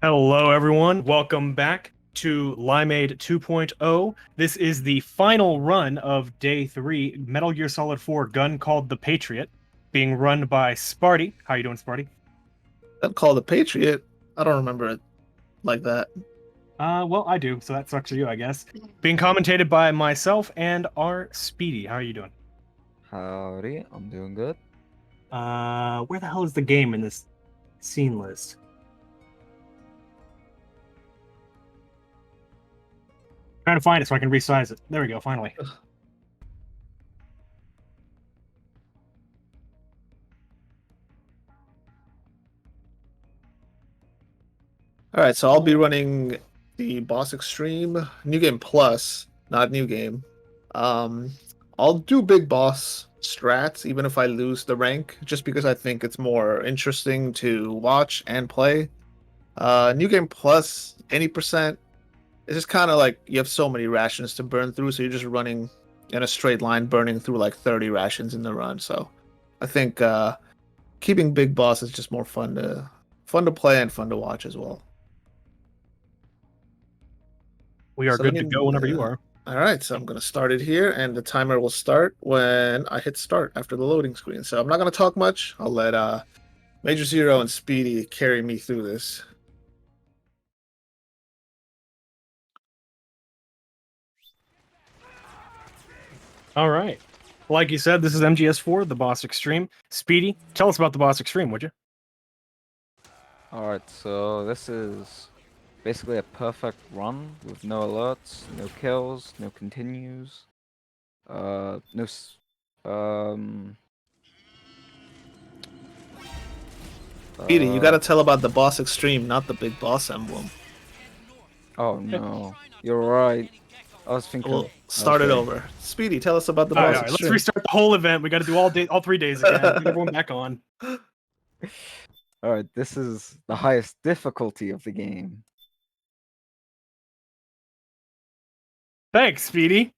Hello, everyone. Welcome back to Limeade 2.0. This is the final run of Day 3, Metal Gear Solid 4 gun called the Patriot, being run by Sparty. How you doing, Sparty? That call the Patriot. I don't remember it like that. Well, I do, so that sucks for you, I guess. Being commentated by myself and our Speedy. How are you doing? Howdy, I'm doing good. Where the hell is the game in this scene list? Trying to find it so I can resize it. There we go, finally. All right, so I'll be running the Boss Extreme New Game Plus, not New Game. Um, I'll do Big Boss strats even if I lose the rank, just because I think it's more interesting to watch and play. New Game Plus, any percent, it's just kind of like you have so many rations to burn through, so you're just running in a straight line, burning through like 30 rations in the run. So I think keeping Big Boss is just more fun to play and fun to watch as well. We are So let good to me. go whenever you are. All right, so I'm gonna start it here, and the timer will start when I hit start after the loading screen. So I'm not gonna talk much. I'll let Major Zero and Speedy carry me through this. All right. Like you said, this is MGS4, the Boss Extreme. Speedy, tell us about the Boss Extreme, would you? Alright, so this is basically a perfect run with no alerts, no kills, no continues, no Speedy, you uh gotta tell about the Boss Extreme, not the Big Boss emblem. oh no. You're right. I was thinking We'll start it okay. over. Speedy, tell us about the All right, Boss all right, let's Extreme. restart the whole event. We got to do all 3 days again. Get everyone back on. Alright, this is the highest difficulty of the game. Thanks, Speedy.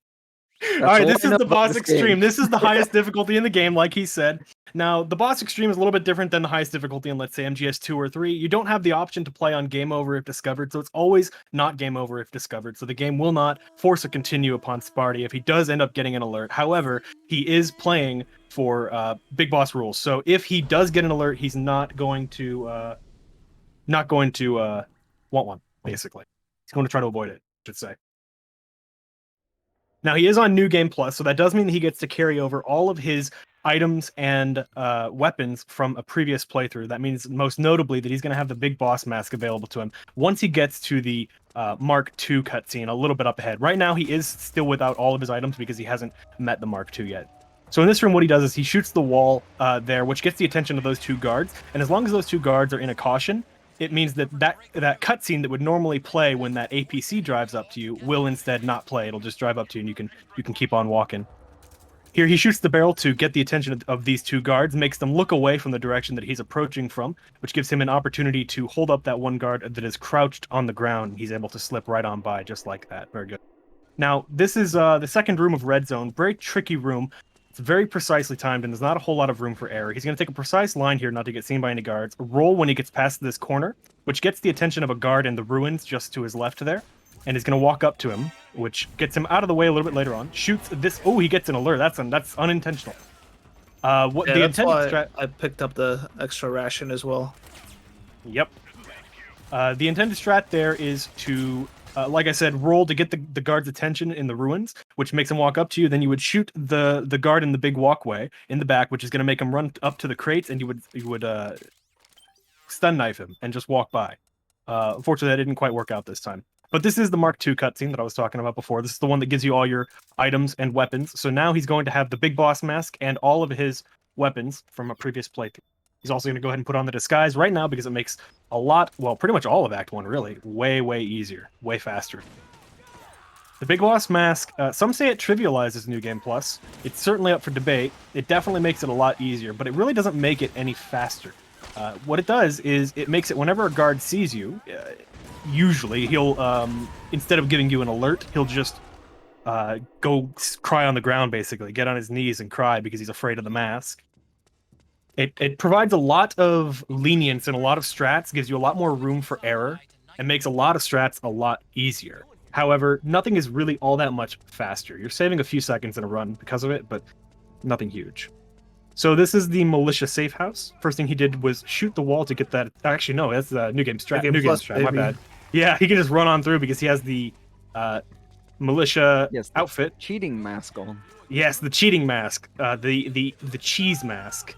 All That's right, all this I is know the about Boss this game. Extreme. This is the highest difficulty in the game, like he said. Now, the Boss Extreme is a little bit different than the highest difficulty in, let's say, MGS2 or 3. You don't have the option to play on Game Over if discovered, so it's always not Game Over if discovered. So the game will not force a continue upon Sparty if he does end up getting an alert. However, he is playing for Big Boss rules. So if he does get an alert, he's not going to want one, basically. He's going to try to avoid it, I should say. Now he is on New Game Plus, so that does mean that he gets to carry over all of his items and weapons from a previous playthrough. That means most notably that he's going to have the Big Boss mask available to him once he gets to the Mark II cutscene a little bit up ahead. Right now he is still without all of his items because he hasn't met the Mark II yet. So in this room, what he does is he shoots the wall there, which gets the attention of those two guards. And as long as those two guards are in a caution, it means that cutscene that would normally play when that APC drives up to you will instead not play. It'll just drive up to you, and you can keep on walking. Here, he shoots the barrel to get the attention of these two guards, makes them look away from the direction that he's approaching from, which gives him an opportunity to hold up that one guard that is crouched on the ground. He's able to slip right on by just like that. Very good. Now, this is the second room of Red Zone. Very tricky room. It's very precisely timed, and there's not a whole lot of room for error. He's going to take a precise line here not to get seen by any guards. Roll when he gets past this corner, which gets the attention of a guard in the ruins just to his left there, and is going to walk up to him, which gets him out of the way a little bit later on. Shoots this. Oh, he gets an alert. That's unintentional. What Yeah, the that's intended why strat? I picked up the extra ration as well. Yep. The intended strat there is to, like I said, roll to get the guard's attention in the ruins, which makes him walk up to you. Then you would shoot the guard in the big walkway in the back, which is going to make him run up to the crates, and you would stun knife him and just walk by. Unfortunately, that didn't quite work out this time. But this is the Mark II cutscene that I was talking about before. This is the one that gives you all your items and weapons. So now he's going to have the big boss mask and all of his weapons from a previous playthrough. He's also going to go ahead and put on the disguise right now because it makes a lot, well, pretty much all of Act 1, really, way, way easier, way faster. The Big Boss Mask, some say it trivializes New Game Plus. It's certainly up for debate. It definitely makes it a lot easier, but it really doesn't make it any faster. What it does is it makes it whenever a guard sees you, usually he'll, instead of giving you an alert, he'll just go cry on the ground, basically, get on his knees and cry because he's afraid of the mask. It provides a lot of lenience and a lot of strats, gives you a lot more room for error. and makes a lot of strats a lot easier. However, nothing is really all that much faster. You're saving a few seconds in a run because of it, but nothing huge. So this is the militia safe house. First thing he did was shoot the wall to get that. Actually, no, that's the new game strat. New Game Plus, My baby. bad. Yeah, he can just run on through because he has the militia Yes, the outfit. cheating mask on. Yes, the cheating mask, the cheese mask.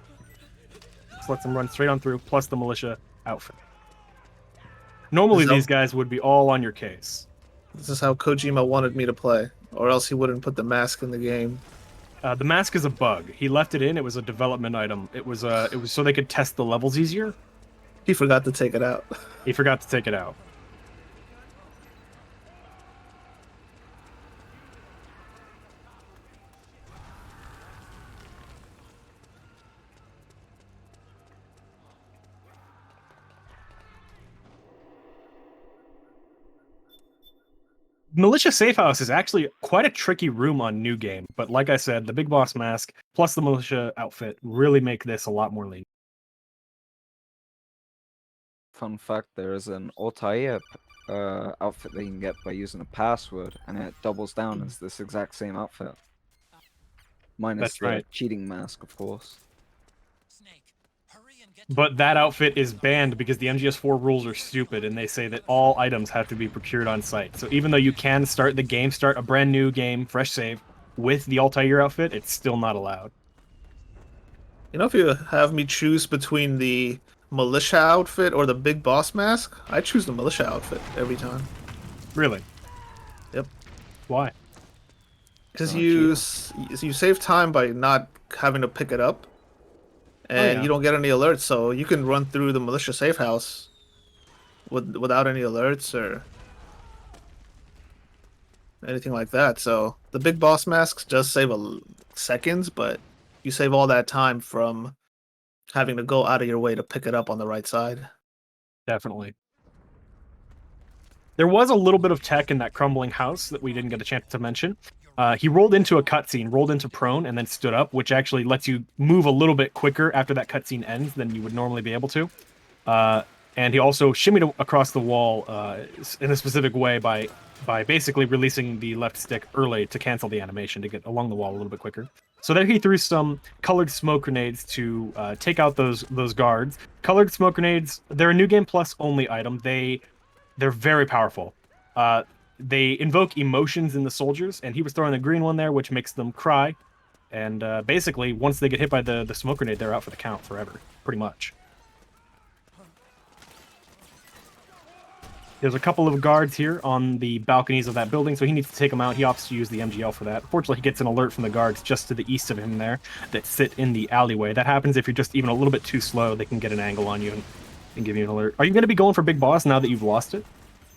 Just lets him run straight on through, plus the militia outfit. Normally, these guys would be all on your case. This is how Kojima wanted me to play, or else he wouldn't put the mask in the game. The mask is a bug. He left it in. It was a development item. It was so they could test the levels easier. He forgot to take it out. He forgot to take it out. Militia Safe House is actually quite a tricky room on New Game, but like I said, the Big Boss mask plus the militia outfit really make this a lot more lenient. Fun fact, there is an Altair outfit that you can get by using a password, and it doubles down as this exact same outfit. Minus That's the right. cheating mask, of course. But that outfit is banned because the MGS4 rules are stupid, and they say that all items have to be procured on site. So even though you can start a brand new game, fresh save, with the Altair outfit, it's still not allowed. You know, if you have me choose between the militia outfit or the big boss mask, I choose the militia outfit every time. Really? Yep. Why? Because Oh, you save time by not having to pick it up, and yeah. you don't get any alerts, so you can run through the militia safe house without any alerts or anything like that. So the big boss masks does save seconds, but you save all that time from having to go out of your way to pick it up on the right side. Definitely. There was a little bit of tech in that crumbling house that we didn't get a chance to mention. He rolled into a cutscene, rolled into prone, and then stood up, which actually lets you move a little bit quicker after that cutscene ends than you would normally be able to. And he also shimmied across the wall in a specific way by basically releasing the left stick early to cancel the animation to get along the wall a little bit quicker. So there he threw some colored smoke grenades to take out those guards. Colored smoke grenades, they're a New Game Plus only item. They're very powerful. They invoke emotions in the soldiers, and he was throwing the green one there, which makes them cry. And basically, once they get hit by the smoke grenade, they're out for the count forever, pretty much. There's a couple of guards here on the balconies of that building, so he needs to take them out. He opts to use the MGL for that. Fortunately, he gets an alert from the guards just to the east of him there that sit in the alleyway. That happens if you're just even a little bit too slow. They can get an angle on you and give you an alert. Are you going to be going for Big Boss now that you've lost it?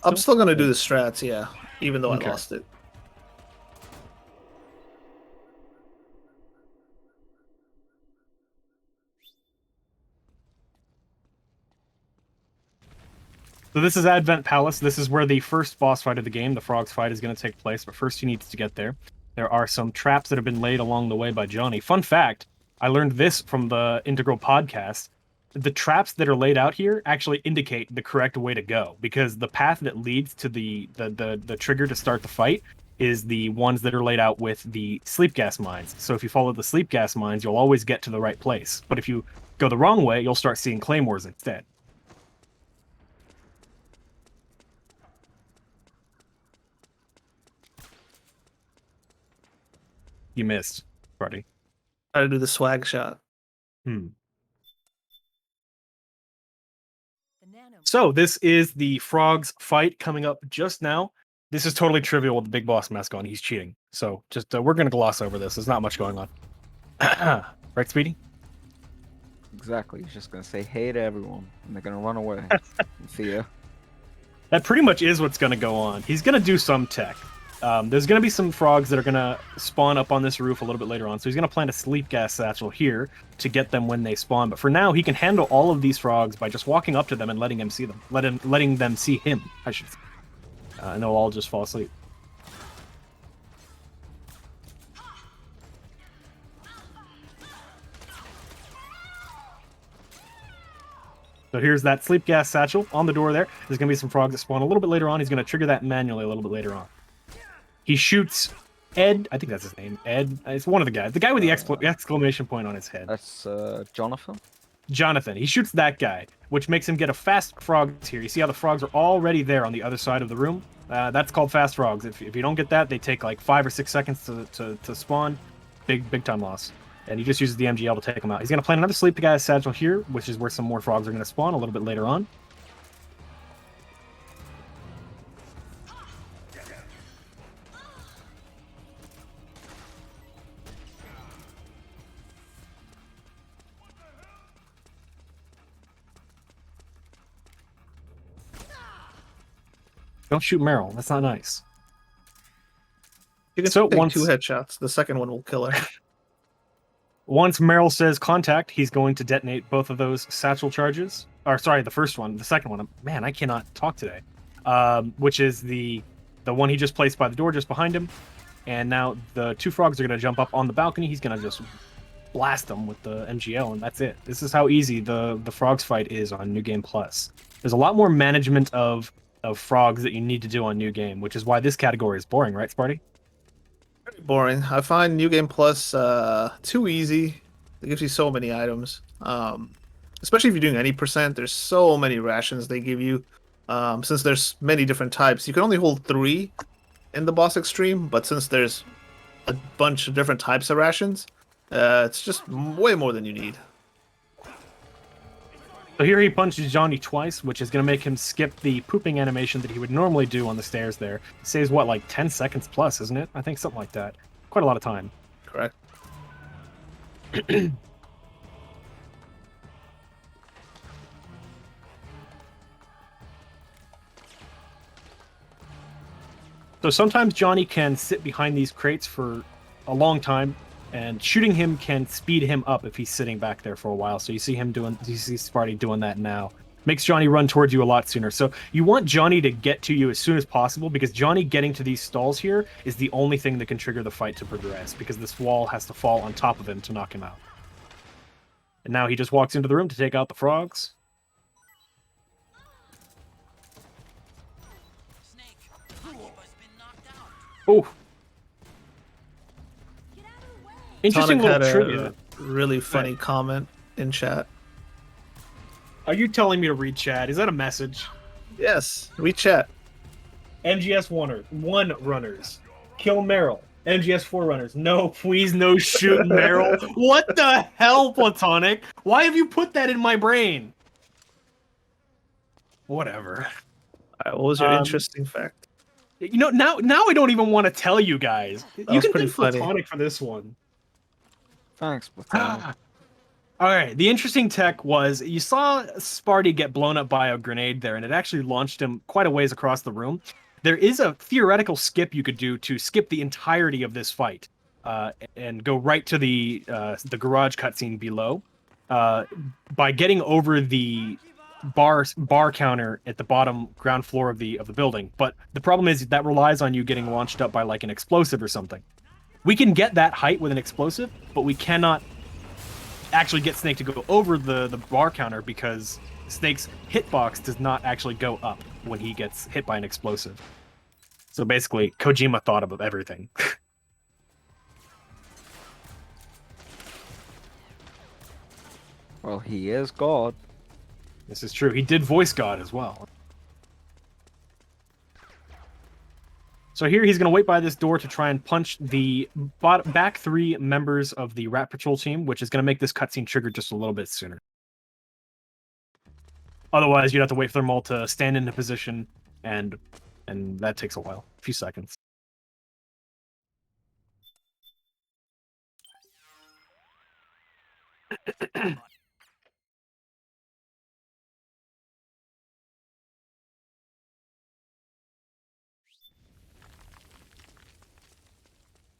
I'm still going to do the strats, yeah, even though Okay. I lost it. So this is Advent Palace. This is where the first boss fight of the game, the Frogs fight, is going to take place, but first he needs to get there. There are some traps that have been laid along the way by Johnny. Fun fact, I learned this from the Integral podcast. The traps that are laid out here actually indicate the correct way to go, because the path that leads to the trigger to start the fight is the ones that are laid out with the sleep gas mines. So if you follow the sleep gas mines, you'll always get to the right place. But if you go the wrong way, you'll start seeing claymores instead. You missed, Spartyy. Try to do the swag shot. So this is the Frogs fight coming up just now. This is totally trivial with the Big Boss mask on. He's cheating. So just we're going to gloss over this. There's not much going on. Right, Speedy? Exactly. He's just gonna say hey to everyone, and they're gonna run away. See ya. That pretty much is what's going to go on. He's going to do some tech. There's going to be some frogs that are going to spawn up on this roof a little bit later on. So he's going to plant a sleep gas satchel here to get them when they spawn. But for now, he can handle all of these frogs by just walking up to them and letting them see them. Letting them see him, I should say. And they'll all just fall asleep. So here's that sleep gas satchel on the door there. There's going to be some frogs that spawn a little bit later on. He's going to trigger that manually a little bit later on. He shoots Ed. I think that's his name. Ed. It's one of the guys. The guy with the exclamation point on his head. That's Jonathan. Jonathan. He shoots that guy, which makes him get a fast frog here. You see how the frogs are already there on the other side of the room? That's called fast frogs. If you don't get that, they take like 5 or 6 seconds to spawn. Big time loss. And he just uses the MGL to take them out. He's going to plant another sleep gas satchel here, which is where some more frogs are going to spawn a little bit later on. Don't shoot Meryl. That's not nice. You can take 2 headshots. The second one will kill her. Once Meryl says contact, he's going to detonate both of those satchel charges. Or sorry, the first one. The second one. Man, I cannot talk today. Which is the one he just placed by the door just behind him. And now the 2 frogs are going to jump up on the balcony. He's going to just blast them with the MGL, and that's it. This is how easy the frogs fight is on New Game Plus. There's a lot more management of frogs that you need to do on New Game, which is why this category is boring, right, Spartyy? Very boring. I find New Game Plus too easy. It gives you so many items. Especially if you're doing any percent, there's so many rations they give you. Since there's many different types, you can only hold 3 in the boss extreme, but since there's a bunch of different types of rations, it's just way more than you need. So here he punches Johnny twice, which is going to make him skip the pooping animation that he would normally do on the stairs there. It saves, what, like 10 seconds plus, isn't it? I think something like that. Quite a lot of time. Correct. So sometimes Johnny can sit behind these crates for a long time, and shooting him can speed him up if he's sitting back there for a while. So you see Spartyy doing that now. Makes Johnny run towards you a lot sooner. So you want Johnny to get to you as soon as possible, because Johnny getting to these stalls here is the only thing that can trigger the fight to progress, because this wall has to fall on top of him to knock him out. And now he just walks into the room to take out the frogs. Oh. Interesting Sonic little had trivia. a really funny comment in chat. Are you telling me to read chat? Is that a message? Yes, read chat. MGS one runners. Kill Meryl. MGS 4 runners. No, please, no shoot Meryl. What the hell, Platonic? Why have you put that in my brain? Whatever. All right, what was your interesting fact? You know, now I don't even want to tell you guys. That you was can pretty thank funny. Platonic for this one. Thanks, Platonic. All right, the interesting tech was you saw Spartyy get blown up by a grenade there, and it actually launched him quite a ways across the room. There is a theoretical skip you could do to skip the entirety of this fight and go right to the garage cutscene below by getting over the bar counter at the bottom ground floor of the building. But the problem is that relies on you getting launched up by like an explosive or something. We can get that height with an explosive, but we cannot actually get Snake to go over the bar counter because Snake's hitbox does not actually go up when he gets hit by an explosive. So basically, Kojima thought about everything. Well, he is God. This is true. He did voice God as well. So here he's going to wait by this door to try and punch the back 3 members of the Rat Patrol team, which is going to make this cutscene trigger just a little bit sooner. Otherwise, you'd have to wait for them all to stand into position, and that takes a while, a few seconds.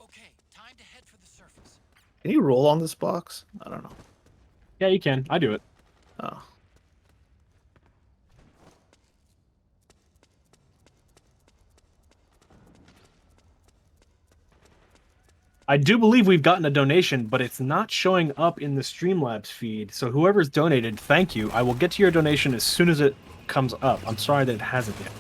Okay, time to head for the surface. Can you roll on this box? I don't know. Yeah, you can. I do it. Oh. I do believe we've gotten a donation, but it's not showing up in the Streamlabs feed. So whoever's donated, thank you. I will get to your donation as soon as it comes up. I'm sorry that it hasn't yet.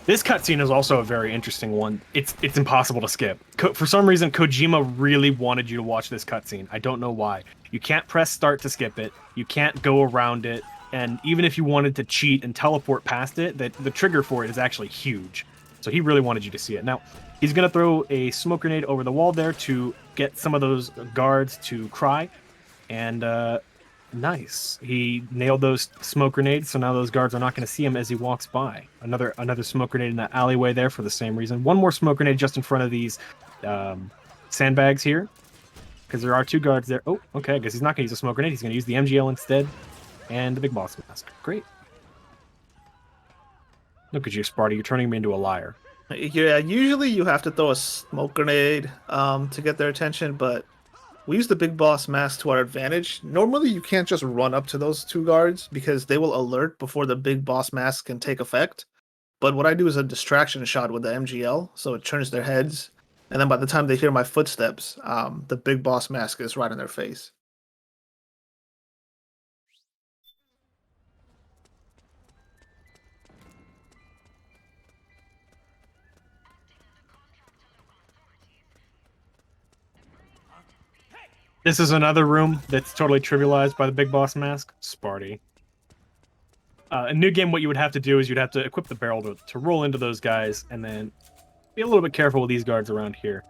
This cutscene is also a very interesting one. It's impossible to skip. For some reason, Kojima really wanted you to watch this cutscene. I don't know why. You can't press start to skip it. You can't go around it. And even if you wanted to cheat and teleport past it, the trigger for it is actually huge. So he really wanted you to see it. Now, he's going to throw a smoke grenade over the wall there to get some of those guards to cry. And nice. He nailed those smoke grenades, so now those guards are not going to see him as he walks by. Another smoke grenade in that alleyway there for the same reason. One more smoke grenade just in front of these sandbags here, because there are 2 guards there. Oh, okay, I guess he's not going to use a smoke grenade. He's going to use the MGL instead, and the big boss mask. Great. Look at you, Spartyy. You're turning me into a liar. Yeah, usually you have to throw a smoke grenade to get their attention, but we use the big boss mask to our advantage. Normally, you can't just run up to those 2 guards because they will alert before the big boss mask can take effect. But what I do is a distraction shot with the MGL, so it turns their heads. And then by the time they hear my footsteps, the big boss mask is right in their face. This is another room that's totally trivialized by the big boss mask. Spartyy. In New Game, what you would have to do is you'd have to equip the barrel to roll into those guys, and then be a little bit careful with these guards around here.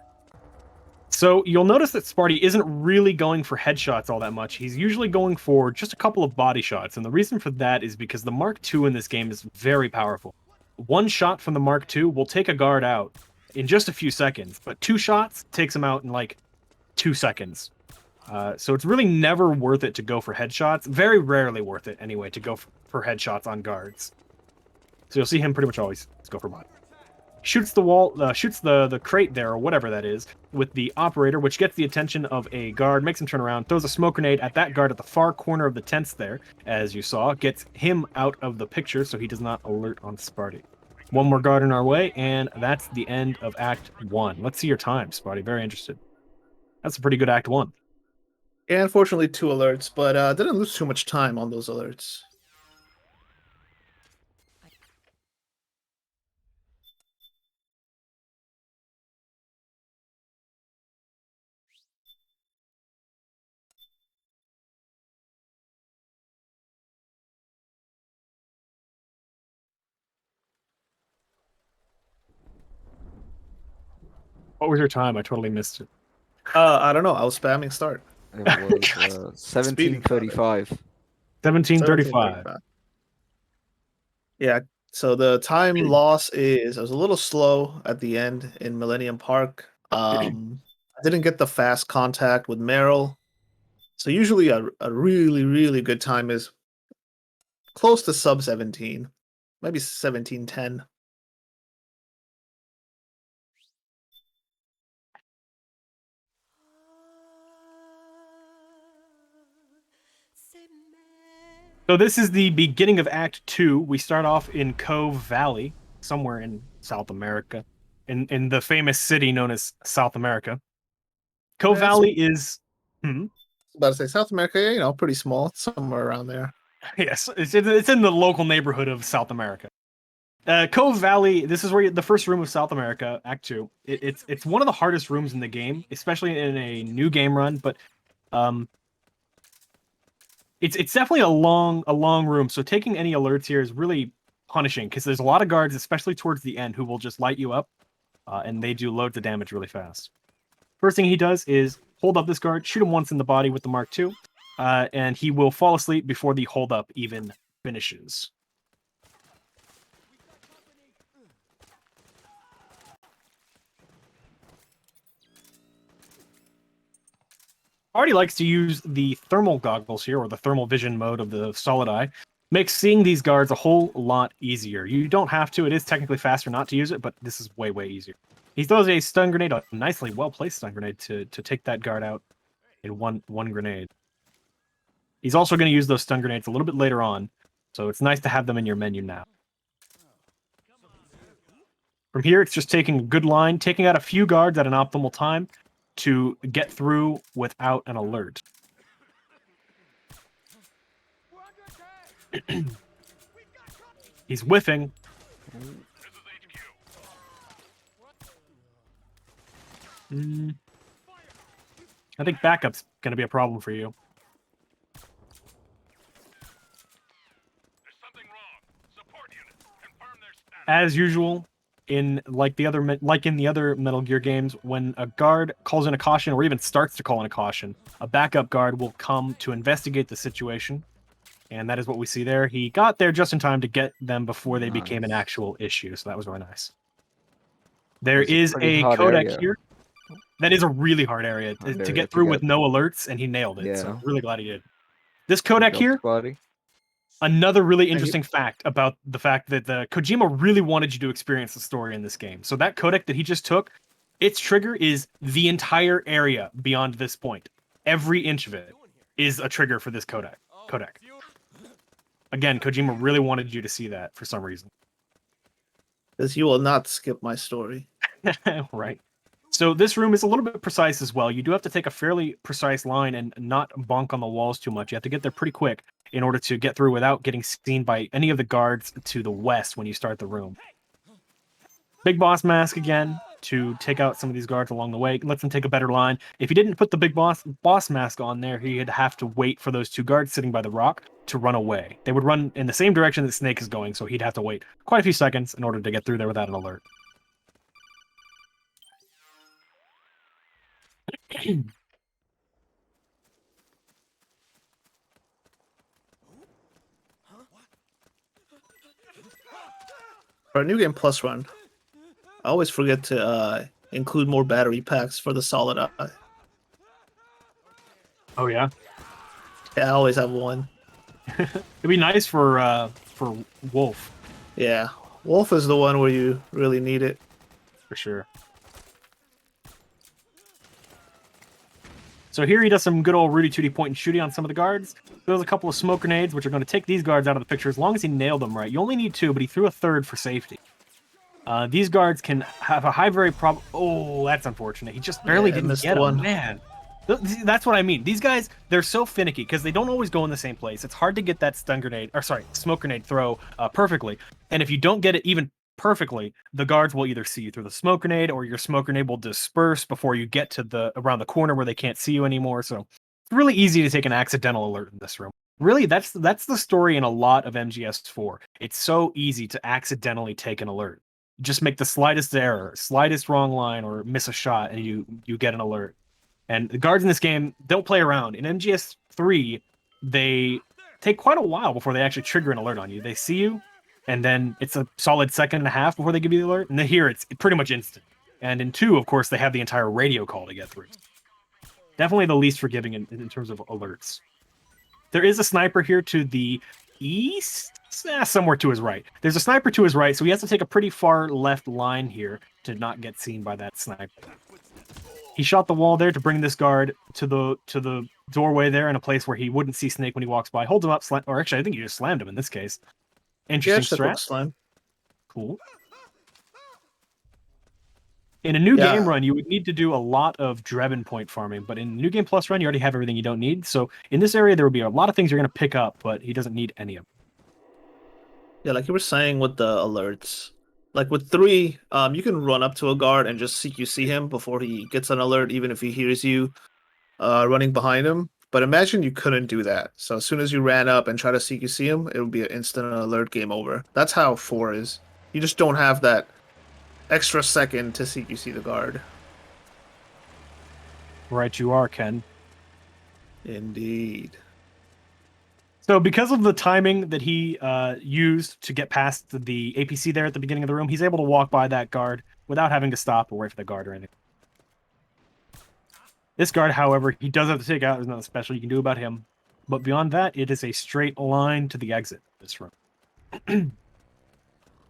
So you'll notice that Spartyy isn't really going for headshots all that much. He's usually going for just a couple of body shots, and the reason for that is because the Mark II in this game is very powerful. 1 shot from the Mark II will take a guard out in just a few seconds, but 2 shots takes him out in like 2 seconds. So it's really never worth it to go for headshots. Very rarely worth it, anyway, to go for headshots on guards. So you'll see him pretty much always go for body. Shoots the wall, shoots the crate there, or whatever that is, with the operator, which gets the attention of a guard, makes him turn around, throws a smoke grenade at that guard at the far corner of the tents there, as you saw, gets him out of the picture so he does not alert on Spartyy. 1 more guard in our way, and that's the end of Act 1. Let's see your time, Spartyy. Very interested. That's a pretty good Act 1. Yeah, unfortunately 2 alerts, but didn't lose too much time on those alerts. What was your time? I totally missed it. I don't know. I was spamming start. It was 17:35. 17:35. Yeah, so the time loss is I was a little slow at the end in Millennium Park. I didn't get the fast contact with Meryl. So usually a really, really good time is close to sub 17, maybe 17:10. So this is the beginning of Act 2. We start off in Cove Valley, somewhere in South America, in the famous city known as South America. Cove Valley is... About to say South America, you know, pretty small, somewhere around there. Yes, it's in the local neighborhood of South America. Cove Valley, this is where the first room of South America, Act 2. It's one of the hardest rooms in the game, especially in a new game run, but it's definitely a long room, so taking any alerts here is really punishing, because there's a lot of guards, especially towards the end, who will just light you up, and they do loads of damage really fast. First thing he does is hold up this guard, shoot him once in the body with the Mark II, and he will fall asleep before the hold up even finishes. Spartyy likes to use the thermal goggles here, or the thermal vision mode of the solid eye. Makes seeing these guards a whole lot easier. You don't have to. It is technically faster not to use it, but this is way, way easier. He throws a stun grenade, a nicely well-placed stun grenade, to take that guard out in one grenade. He's also going to use those stun grenades a little bit later on, so it's nice to have them in your menu now. From here, it's just taking a good line, taking out a few guards at an optimal time to get through without an alert. He's whiffing. I think backup's going to be a problem for you. As usual, in the other Metal Gear games, when a guard calls in a caution or even starts to call in a caution, a backup guard will come to investigate the situation. And that is what we see there. He got there just in time to get them before they became an actual issue. So that was really nice. There is a codec here. That is a really hard area to get through with no alerts, and he nailed it. Yeah. So really glad he did. This codec here, another really interesting fact about the fact that Kojima really wanted you to experience the story in this game. So that codec that he just took, its trigger is the entire area beyond this point. Every inch of it is a trigger for this codec. Again, Kojima really wanted you to see that for some reason. Because you will not skip my story. Right. So this room is a little bit precise as well. You do have to take a fairly precise line and not bonk on the walls too much. You have to get there pretty quick in order to get through without getting seen by any of the guards to the west when you start the room. Big boss mask again to take out some of these guards along the way. Lets them take a better line. If he didn't put the big boss mask on there, he'd have to wait for those two guards sitting by the rock to run away. They would run in the same direction that Snake is going, so he'd have to wait quite a few seconds in order to get through there without an alert. For a New Game Plus run, I always forget to include more battery packs for the Solid Eye. Oh yeah? Yeah, I always have one. It'd be nice for Wolf. Yeah, Wolf is the one where you really need it. For sure. So here he does some good old Rudy Tooty point and shooty on some of the guards. Throws a couple of smoke grenades, which are going to take these guards out of the picture as long as he nailed them right. You only need two, but he threw a third for safety. These guards can have a high very problem. Oh, that's unfortunate. He just barely didn't get one. Man, that's what I mean. These guys, they're so finicky because they don't always go in the same place. It's hard to get that smoke grenade throw perfectly. And if you don't get it even perfectly, the guards will either see you through the smoke grenade or your smoke grenade will disperse before you get to around the corner where they can't see you anymore. So it's really easy to take an accidental alert in this room. Really, that's the story in a lot of MGS4. It's so easy to accidentally take an alert. Just make the slightest error, slightest wrong line, or miss a shot, and you get an alert. And the guards in this game don't play around. In MGS3, they take quite a while before they actually trigger an alert on you. They see you, and then it's a solid second and a half before they give you the alert. And then here, it's pretty much instant. And in 2, of course, they have the entire radio call to get through. Definitely the least forgiving in terms of alerts. There is a sniper here to the east? Somewhere to his right. There's a sniper to his right, so he has to take a pretty far left line here to not get seen by that sniper. He shot the wall there to bring this guard to the doorway there in a place where he wouldn't see Snake when he walks by. Holds him up, or actually, I think he just slammed him in this case. Interesting strat. Slam. Cool. In a new game run, you would need to do a lot of Drebin point farming, but in a New Game Plus run, you already have everything you don't need. So in this area, there will be a lot of things you're going to pick up, but he doesn't need any of them. Yeah, like you were saying with the alerts. Like with 3, you can run up to a guard and just see him before he gets an alert, even if he hears you running behind him. But imagine you couldn't do that. So as soon as you ran up and try to see him, it would be an instant alert, game over. That's how 4 is. You just don't have that extra second to see the guard. Right you are, Ken. Indeed. So because of the timing that he used to get past the APC there at the beginning of the room, he's able to walk by that guard without having to stop or wait for the guard or anything. This guard, however, he does have to take out. There's nothing special you can do about him. But beyond that, it is a straight line to the exit of this room.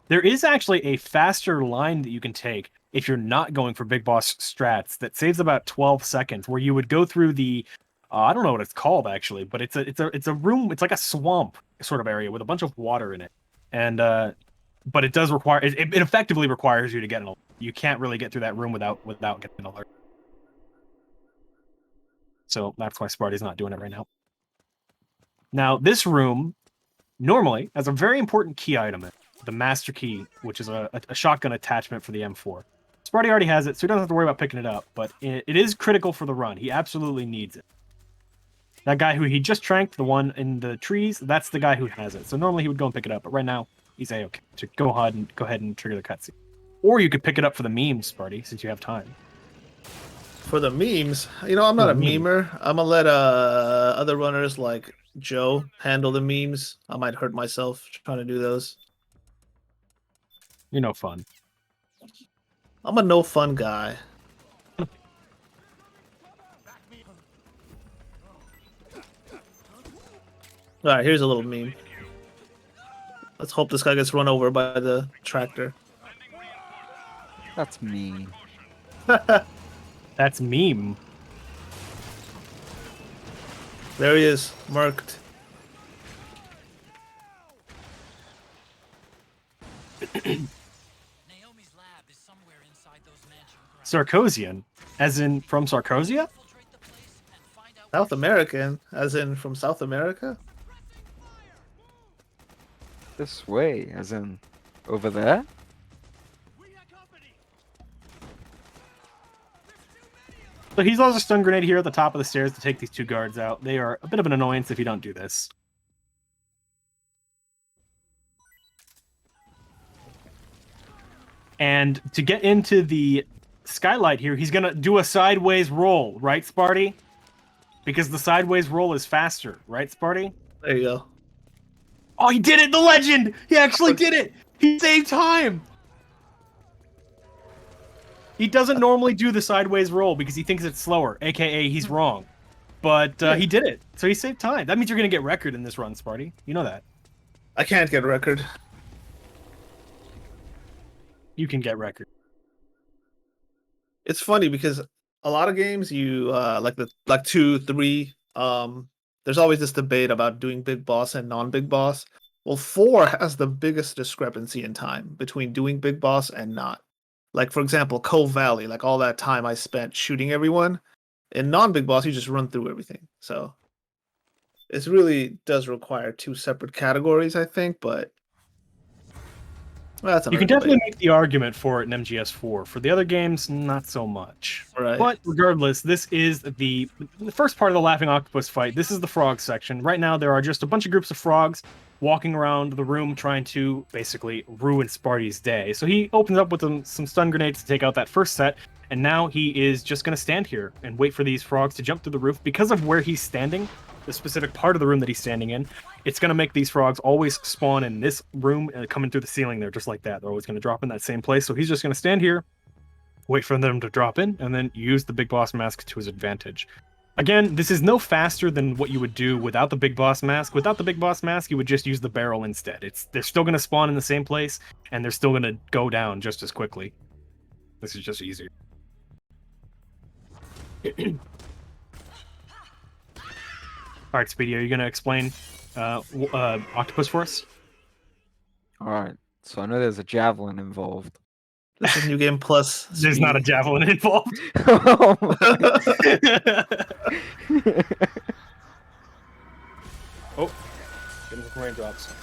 There is actually a faster line that you can take if you're not going for big boss strats that saves about 12 seconds, where you would go through the I don't know what it's called actually, but it's a room. It's like a swamp sort of area with a bunch of water in it, and but it does require it effectively requires you to get an alert. You can't really get through that room without getting an alert. So that's why Sparty's not doing it right now. Now, this room normally has a very important key item in it, the master key, which is a shotgun attachment for the M4. Sparty already has it, so he doesn't have to worry about picking it up, but it is critical for the run. He absolutely needs it. That guy who he just tranked, the one in the trees, that's the guy who has it. So normally he would go and pick it up, but right now he's A-okay to go ahead and trigger the cutscene. Or you could pick it up for the memes, Sparty, since you have time. For the memes, you know, I'm not a memer. I'm gonna let other runners like Joe handle the memes. I might hurt myself trying to do those. You're no fun. I'm a no fun guy. Alright, here's a little meme. Let's hope this guy gets run over by the tractor. That's me. That's meme. There he is, marked. Naomi's lab is somewhere inside those mansion grounds. Sarkozian, as in from Sarkozia? Infiltrate the place and find out South American, as in from South America? This way, as in over there? So he's also a stun grenade here at the top of the stairs to take these two guards out. They are a bit of an annoyance if you don't do this. And to get into the skylight here, he's going to do a sideways roll, right, Sparty? Because the sideways roll is faster, right, Sparty? There you go. Oh, he did it! The legend! He actually did it! He saved time! He doesn't normally do the sideways roll because he thinks it's slower, aka he's wrong. But he did it, so he saved time. That means you're going to get record in this run, Sparty. You know that. I can't get record. You can get record. It's funny because a lot of games you like 2, 3, there's always this debate about doing big boss and non-big boss. Well, 4 has the biggest discrepancy in time between doing big boss and not. Like, for example, Cove Valley, like all that time I spent shooting everyone. In non-big boss, you just run through everything. So it really does require 2 separate categories, I think, but well, that's You can definitely make the argument for it in MGS4. For the other games, not so much. Right. But regardless, this is the first part of the Laughing Octopus fight. This is the frog section. Right now, there are just a bunch of groups of frogs walking around the room trying to basically ruin Sparty's day. So he opens up with some stun grenades to take out that first set, and now he is just going to stand here and wait for these frogs to jump through the roof. Because of where he's standing, the specific part of the room that he's standing in, it's going to make these frogs always spawn in this room and coming through the ceiling there, just like that. They're always going to drop in that same place. So he's just going to stand here, wait for them to drop in, and then use the Big Boss Mask to his advantage. Again, this is no faster than what you would do without the Big Boss Mask. Without the Big Boss Mask, you would just use the barrel instead. They're still going to spawn in the same place, and they're still going to go down just as quickly. This is just easier. Alright, Speedy, are you going to explain Octopus for us? Alright, so I know there's a javelin involved. This is New Game Plus. There's not a javelin involved. Oh Oh, getting some raindrops.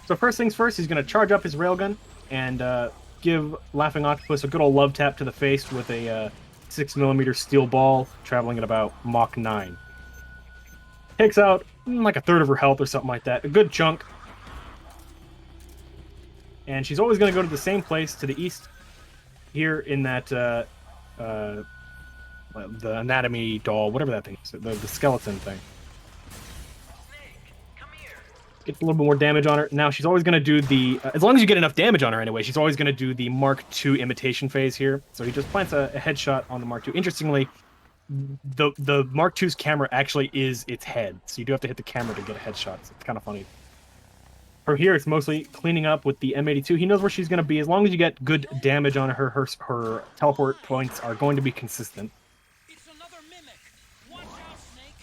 So first things first, he's going to charge up his railgun and give Laughing Octopus a good old love tap to the face with a 6mm steel ball traveling at about Mach 9. Takes out like a third of her health or something like that. A good chunk. And she's always going to go to the same place to the east here in that the anatomy doll, whatever that thing is, the skeleton thing. Gets a little bit more damage on her. Now she's always going to do the, as long as you get enough damage on her anyway, she's always going to do the Mark II imitation phase here. So he just plants a headshot on the Mark II. Interestingly, the Mark II's camera actually is its head, so you do have to hit the camera to get a headshot. So it's kind of funny. From here, it's mostly cleaning up with the M82. He knows where she's going to be. As long as you get good damage on her, her teleport points are going to be consistent. It's another mimic. Watch out, Snake.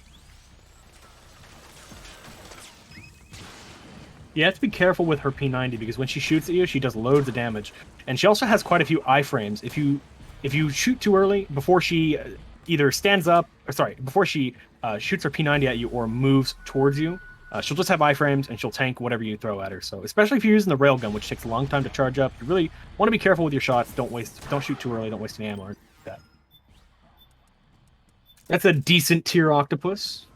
You have to be careful with her P90 because when she shoots at you, she does loads of damage, and she also has quite a few iframes. If you shoot too early, before she either stands up, or sorry, before she shoots her P90 at you or moves towards you, she'll just have iframes and she'll tank whatever you throw at her. So especially if you're using the railgun, which takes a long time to charge up, you really want to be careful with your shots. Don't shoot too early. Don't waste any ammo or anything like that. That's a decent tier octopus.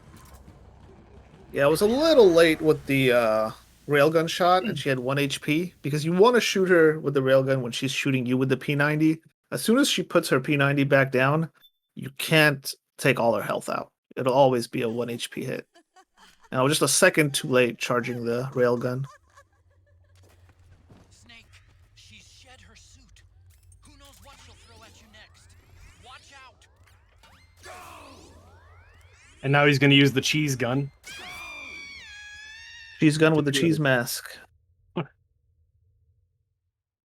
Yeah, I was a little late with the railgun shot, and she had 1 HP, because you want to shoot her with the railgun when she's shooting you with the P90. As soon as she puts her P90 back down, you can't take all her health out. It'll always be a 1 HP hit. And I was just a second too late charging the railgun. Snake, she's shed her suit. Who knows what she'll throw at you next? Watch out. And now he's going to use the cheese gun. Cheese gun with the cheese mask.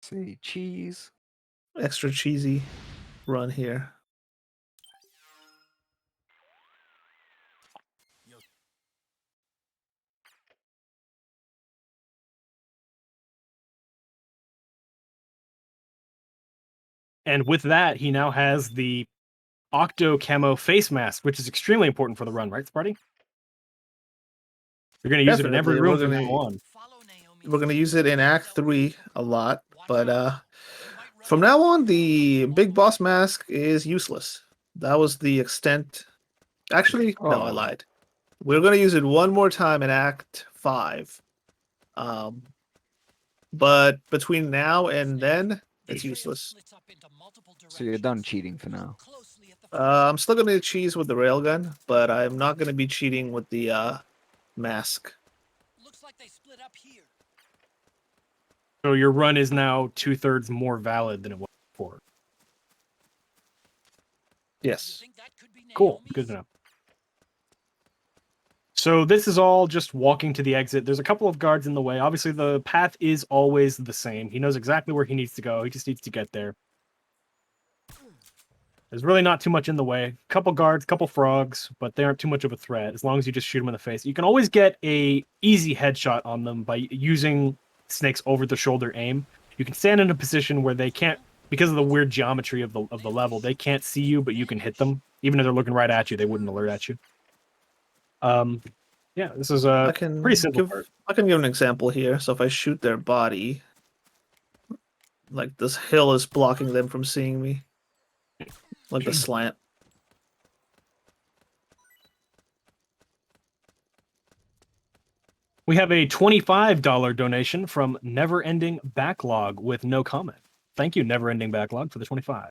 See, cheese. Extra cheesy run here. And with that, he now has the Octo Camo face mask, which is extremely important for the run, right, Spartyy? You're going to use it in every Definitely, room from now on. Follow Naomi's We're going to use it in Act 3 a lot, but They might from run now on, the big boss mask is useless. That was the extent. Actually, no, I Oh. lied. We're going to use it one more time in Act 5. But between now and then, it's useless. So you're done cheating for now. I'm still going to cheese with the railgun, but I'm not going to be cheating with the mask. Looks like they split up here. So your run is now 2/3 more valid than it was before. Yes. Think that could be Cool. Naomi's? Good to know. So this is all just walking to the exit. There's a couple of guards in the way. Obviously, the path is always the same. He knows exactly where he needs to go. He just needs to get there. There's really not too much in the way. Couple guards, couple frogs, but they aren't too much of a threat as long as you just shoot them in the face. You can always get a easy headshot on them by using Snake's over-the-shoulder aim. You can stand in a position where they can't, because of the weird geometry of the level, they can't see you, but you can hit them. Even if they're looking right at you, they wouldn't alert at you. Yeah, this is a pretty simple part. I can give an example here. So if I shoot their body, like this hill is blocking them from seeing me. Like the slant. We have a $25 donation from Never Ending Backlog with no comment. Thank you, Never Ending Backlog, for the 25.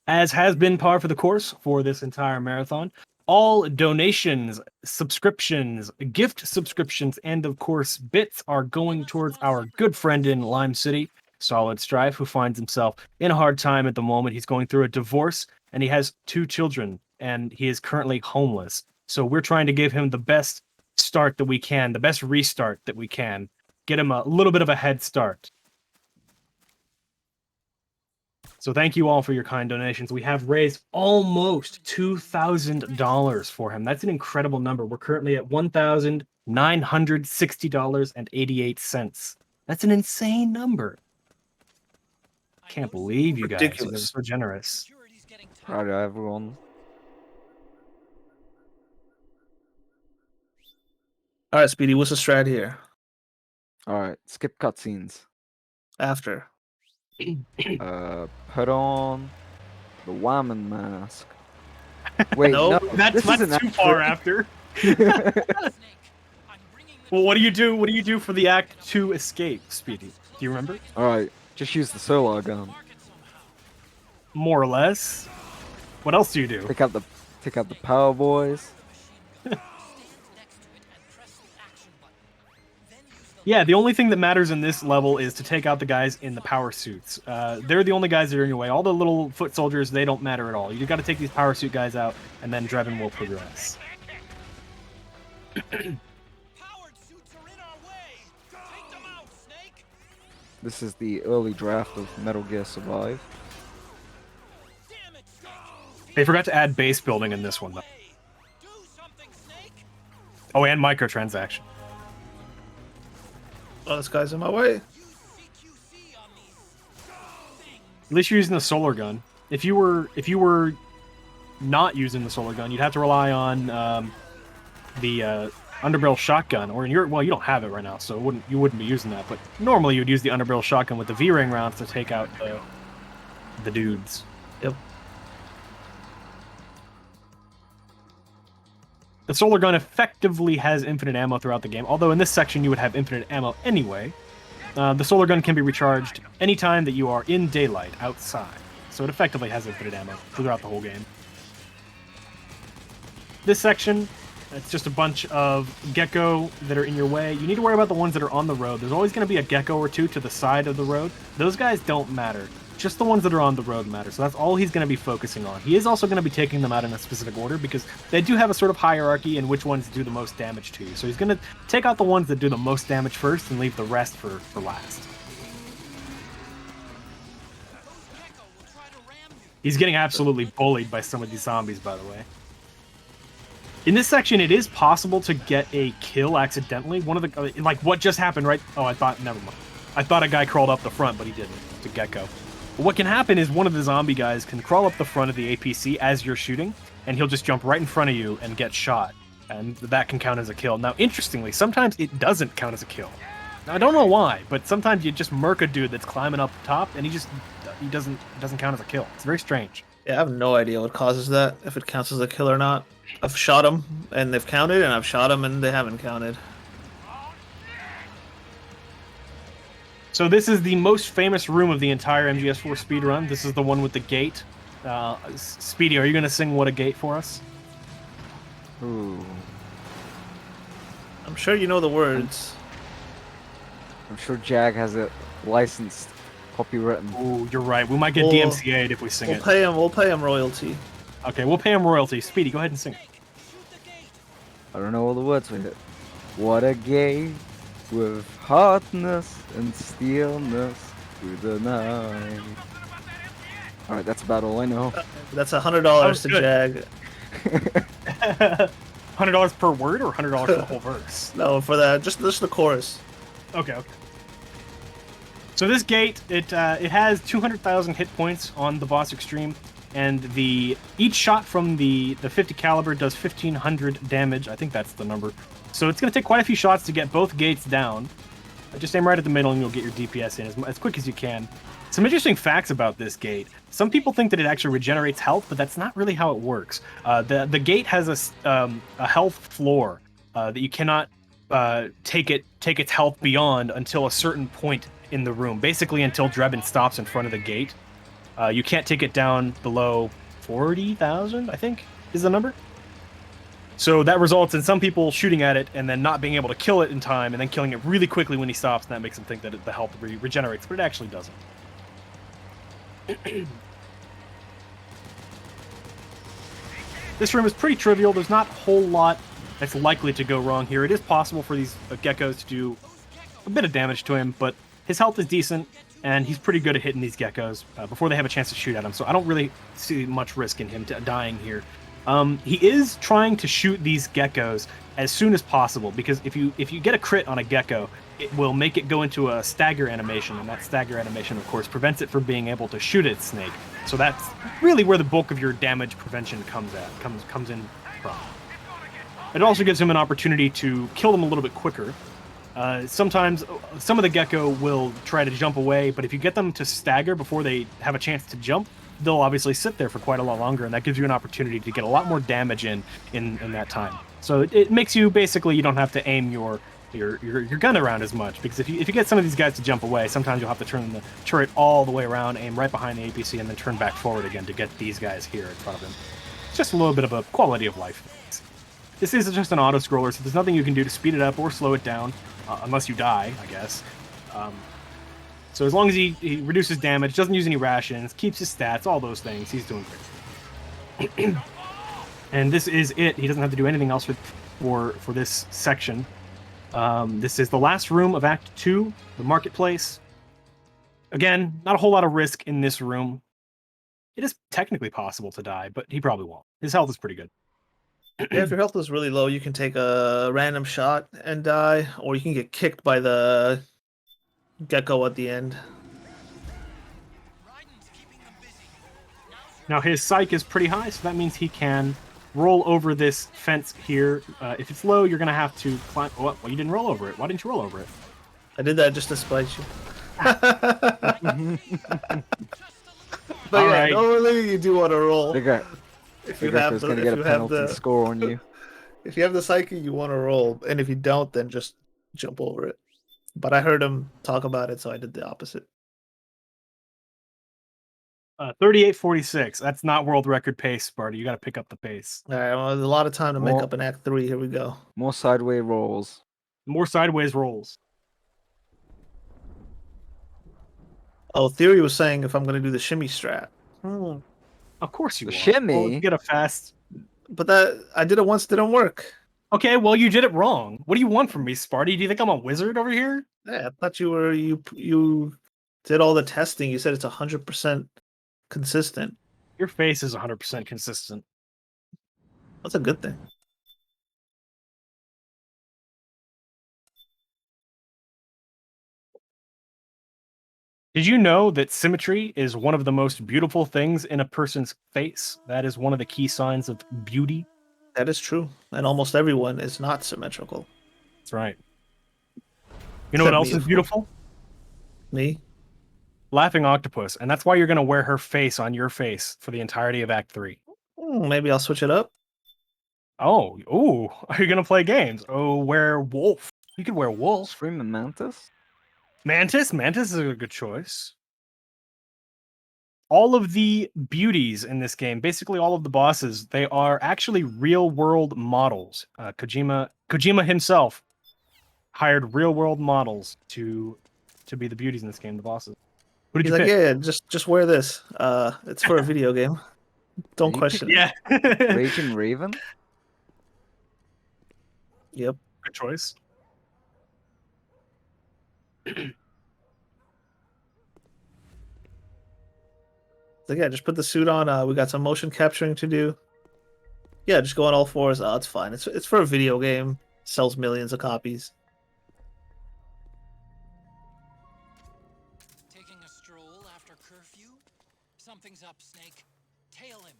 As has been par for the course for this entire marathon, all donations, subscriptions, gift subscriptions, and of course bits are going towards our good friend in Lime City, Solid Strife, who finds himself in a hard time at the moment. He's going through a divorce and he has 2 children and he is currently homeless. So we're trying to give him the best start that we can, the best restart that we can, get him a little bit of a head start. So thank you all for your kind donations. We have raised almost $2,000 for him. That's an incredible number. We're currently at $1,960.88. That's an insane number. Can't believe you guys. You guys are Ridiculous. so generous. Security's getting tight. Alright, everyone. All right, Speedy, what's the strat here? Alright, skip cutscenes. After. Put on the Whammon mask. Wait, No, no, That's this isn't too far actually- after. Snake, I'm bringing the Well, what do you do? What do you do for the Act 2 escape, Speedy? Do you remember? Alright, just use the solar gun. market somehow. More or less. What else do you do? Take out the power boys. Stand next to it and press the action button. Then use the Yeah, the only thing that matters in this level is to take out the guys in the power suits. They're the only guys that are in your way. All the little foot soldiers, they don't matter at all. You got to take these power suit guys out, and then Drebin will progress. powered suits are in our way. Take them out, Snake. This is the early draft of Metal Gear Survive. Damn it, Snake. They forgot to add base building in this one, though. Do something, Snake. Oh, and microtransaction. Oh, this guy's in my way. Use CQC on these things. At least you're using the solar gun. If you were not using the solar gun, you'd have to rely on the underbarrel shotgun, or you don't have it right now, so you wouldn't be using that. But normally you would use the underbarrel shotgun with the V-ring rounds to take out the dudes. Yep. The solar gun effectively has infinite ammo throughout the game, although in this section you would have infinite ammo anyway. The solar gun can be recharged anytime that you are in daylight outside, so it effectively has infinite ammo throughout the whole game. This section, it's just a bunch of gecko that are in your way. You need to worry about the ones that are on the road. There's always going to be a gecko or two to the side of the road. Those guys don't matter. Just the ones that are on the road matter, so that's all he's going to be focusing on. He is also going to be taking them out in a specific order because they do have a sort of hierarchy in which ones do the most damage to you. So he's going to take out the ones that do the most damage first and leave the rest for last. Gecko will try to ram you. He's getting absolutely bullied by some of these zombies, by the way. In this section, it is possible to get a kill accidentally. One of the like what just happened, right? Oh, never mind. I thought a guy crawled up the front, but he didn't. It's a gecko. What can happen is one of the zombie guys can crawl up the front of the APC as you're shooting, and he'll just jump right in front of you and get shot, and that can count as a kill. Now, interestingly, sometimes it doesn't count as a kill. Now, I don't know why, but sometimes you just murk a dude that's climbing up top, and he doesn't count as a kill. It's very strange. Yeah, I have no idea what causes that, if it counts as a kill or not. I've shot them, and they've counted, and I've shot them, and they haven't counted. So this is the most famous room of the entire MGS4 speedrun. This is the one with the gate. Speedy, are you going to sing What a Gate for us? Ooh. I'm sure you know the words. I'm sure Jag has it licensed, copywritten. Ooh, you're right. We might get We'll- DMCA'd if we sing it. We'll pay him royalty. Okay, we'll pay him royalty. Speedy, go ahead and sing it. Shoot the gate. I don't know all the words with it. What a gate with hardness and steelness through the night. Alright, that's about all I know. That's $100 to good. Jag. $100 per word or $100 for the whole verse? No, for that, just the chorus. Okay. So this gate, it has 200,000 hit points on the boss extreme, and each shot from the 50 caliber does 1,500 damage. I think that's the number. So it's going to take quite a few shots to get both gates down. Just aim right at the middle and you'll get your DPS in as quick as you can. Some interesting facts about this gate. Some people think that it actually regenerates health, but that's not really how it works. The gate has a health floor that you cannot take its health beyond until a certain point in the room. Basically, until Drebin stops in front of the gate. You can't take it down below 40,000, I think, is the number. So that results in some people shooting at it and then not being able to kill it in time, and then killing it really quickly when he stops, and that makes them think that the health regenerates, but it actually doesn't. This room is pretty trivial. There's not a whole lot that's likely to go wrong here. It is possible for these geckos to do a bit of damage to him, but his health is decent, and he's pretty good at hitting these geckos before they have a chance to shoot at him, so I don't really see much risk in him dying here. He is trying to shoot these geckos as soon as possible, because if you get a crit on a gecko, it will make it go into a stagger animation, and that stagger animation, of course, prevents it from being able to shoot its snake. So that's really where the bulk of your damage prevention comes in from. It also gives him an opportunity to kill them a little bit quicker. Sometimes some of the gecko will try to jump away, but if you get them to stagger before they have a chance to jump, they'll obviously sit there for quite a lot longer, and that gives you an opportunity to get a lot more damage in that time. So it makes you basically, you don't have to aim your gun around as much, because if you get some of these guys to jump away, sometimes you'll have to turn the turret all the way around, aim right behind the APC, and then turn back forward again to get these guys here in front of him. It's just a little bit of a quality of life. This is just an auto-scroller, so there's nothing you can do to speed it up or slow it down, unless you die, I guess. So as long as he reduces damage, doesn't use any rations, keeps his stats, all those things, he's doing great. And this is it. He doesn't have to do anything else for this section. This is the last room of Act 2, the Marketplace. Again, not a whole lot of risk in this room. It is technically possible to die, but he probably won't. His health is pretty good. Yeah, if your health is really low, you can take a random shot and die, or you can get kicked by the gecko at the end. Ryden's keeping them busy. Now's your Now his psych is pretty high, so that means he can roll over this fence here. If it's low, you're gonna have to climb. Well, you didn't roll over it. Why didn't you roll over it? I did that just to spite you. But All yeah, right. normally you do want to roll. The guy, If the you guy have was the, gonna if get a you have penalty the, score on you. if you have the psyche, you want to roll, and if you don't, then just jump over it. But I heard him talk about it, so I did the opposite. 38:46. That's not world record pace, Sparty. You got to pick up the pace. All right, well, there's a lot of time to make Well- up an Act 3. Here we go. More sideway rolls. More sideways rolls. Oh, Theory was saying if I'm going to do the shimmy strat. Of course you The are. shimmy? Well, get a fast. But that I did it once, didn't work. Okay, well you did it wrong. What do you want from me, Sparty? Do you think I'm a wizard over here? Yeah, I thought you did all the testing. You said it's 100% consistent. Your face is 100% consistent. That's a good thing. Did you know that symmetry is one of the most beautiful things in a person's face? That is one of the key signs of beauty. That is true. And almost everyone is not symmetrical. That's right. You know what Except else me, is of course. beautiful? Me? Laughing octopus, and that's why you're going to wear her face on your face for the entirety of Act 3. Maybe I'll switch it up. Oh, ooh, are you going to play games? Oh, wear wolf. You could wear wolf. Screaming mantis? Mantis? Mantis is a good choice. All of the beauties in this game, basically all of the bosses, they are actually real-world models. Kojima himself hired real-world models to be the beauties in this game, the bosses. Who did He's you like, pick? yeah, just wear this. It's for a video game. Don't You question it. Yeah. Raging Raven? Yep. Good choice. So yeah, just put the suit on. We got some motion capturing to do. Yeah, just go on all fours. Oh, it's fine. It's for a video game. Sells millions of copies. taking a stroll after curfew? Something's up, Snake. Tail him.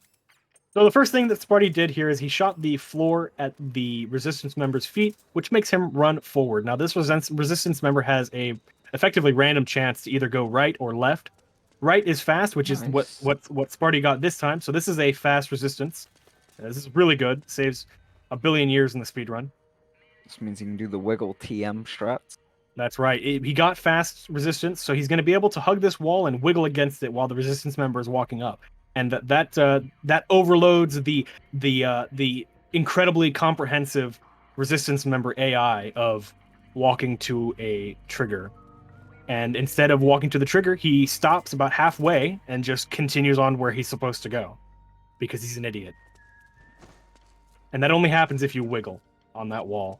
So the first thing that Sparty did here is he shot the floor at the resistance member's feet, which makes him run forward. Now this resistance member has a effectively random chance to either go right or left. Right is fast, which is what Sparty got this time. So this is a fast resistance. This is really good. Saves a billion years in the speedrun. This means you can do the wiggle TM strats. That's right. He got fast resistance, so he's going to be able to hug this wall and wiggle against it while the resistance member is walking up, and that overloads the incredibly comprehensive resistance member AI of walking to a trigger. And instead of walking to the trigger, he stops about halfway and just continues on where he's supposed to go, because he's an idiot. And that only happens if you wiggle on that wall.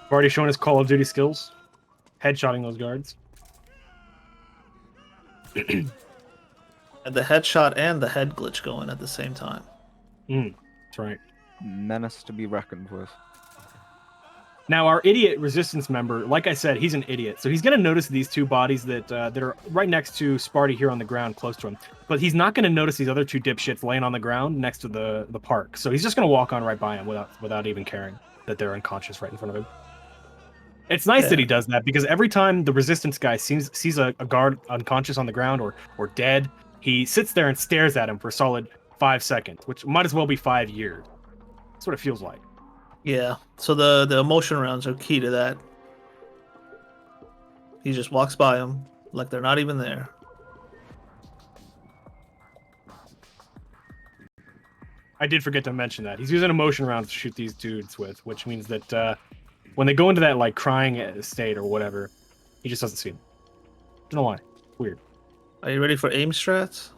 I've already shown his Call of Duty skills. Headshotting those guards. And the headshot and the head glitch going at the same time. That's right. Menace to be reckoned with. Now, our idiot resistance member, like I said, he's an idiot. So he's going to notice these two bodies that are right next to Sparty here on the ground, close to him. But he's not going to notice these other two dipshits laying on the ground next to the park. So he's just going to walk on right by him without even caring that they're unconscious right in front of him. It's nice that he does that, because every time the resistance guy sees a guard unconscious on the ground or dead, he sits there and stares at him for a solid 5 seconds, which might as well be 5 years. That's what it feels like. Yeah. So the emotion rounds are key to that. He just walks by them like they're not even there. I did forget to mention that. He's using emotion rounds to shoot these dudes with, which means that when they go into that like crying state or whatever, he just doesn't see them. Don't know why. Weird. Are you ready for aim strats?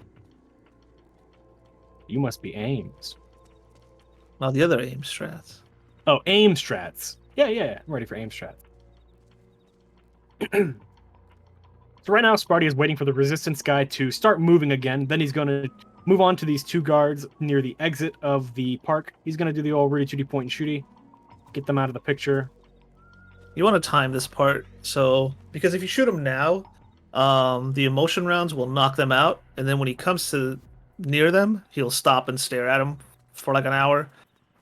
You must be Ames. Now the other aim strats. Oh, aim strats. Yeah, I'm ready for aim strats. So right now, Spartyy is waiting for the resistance guy to start moving again. Then he's going to move on to these two guards near the exit of the park. He's going to do the old Rudy Tooty point and shooty. Get them out of the picture. You want to time this part, so because if you shoot him now, the emotion rounds will knock them out, and then when he comes to near them, he'll stop and stare at them for like an hour.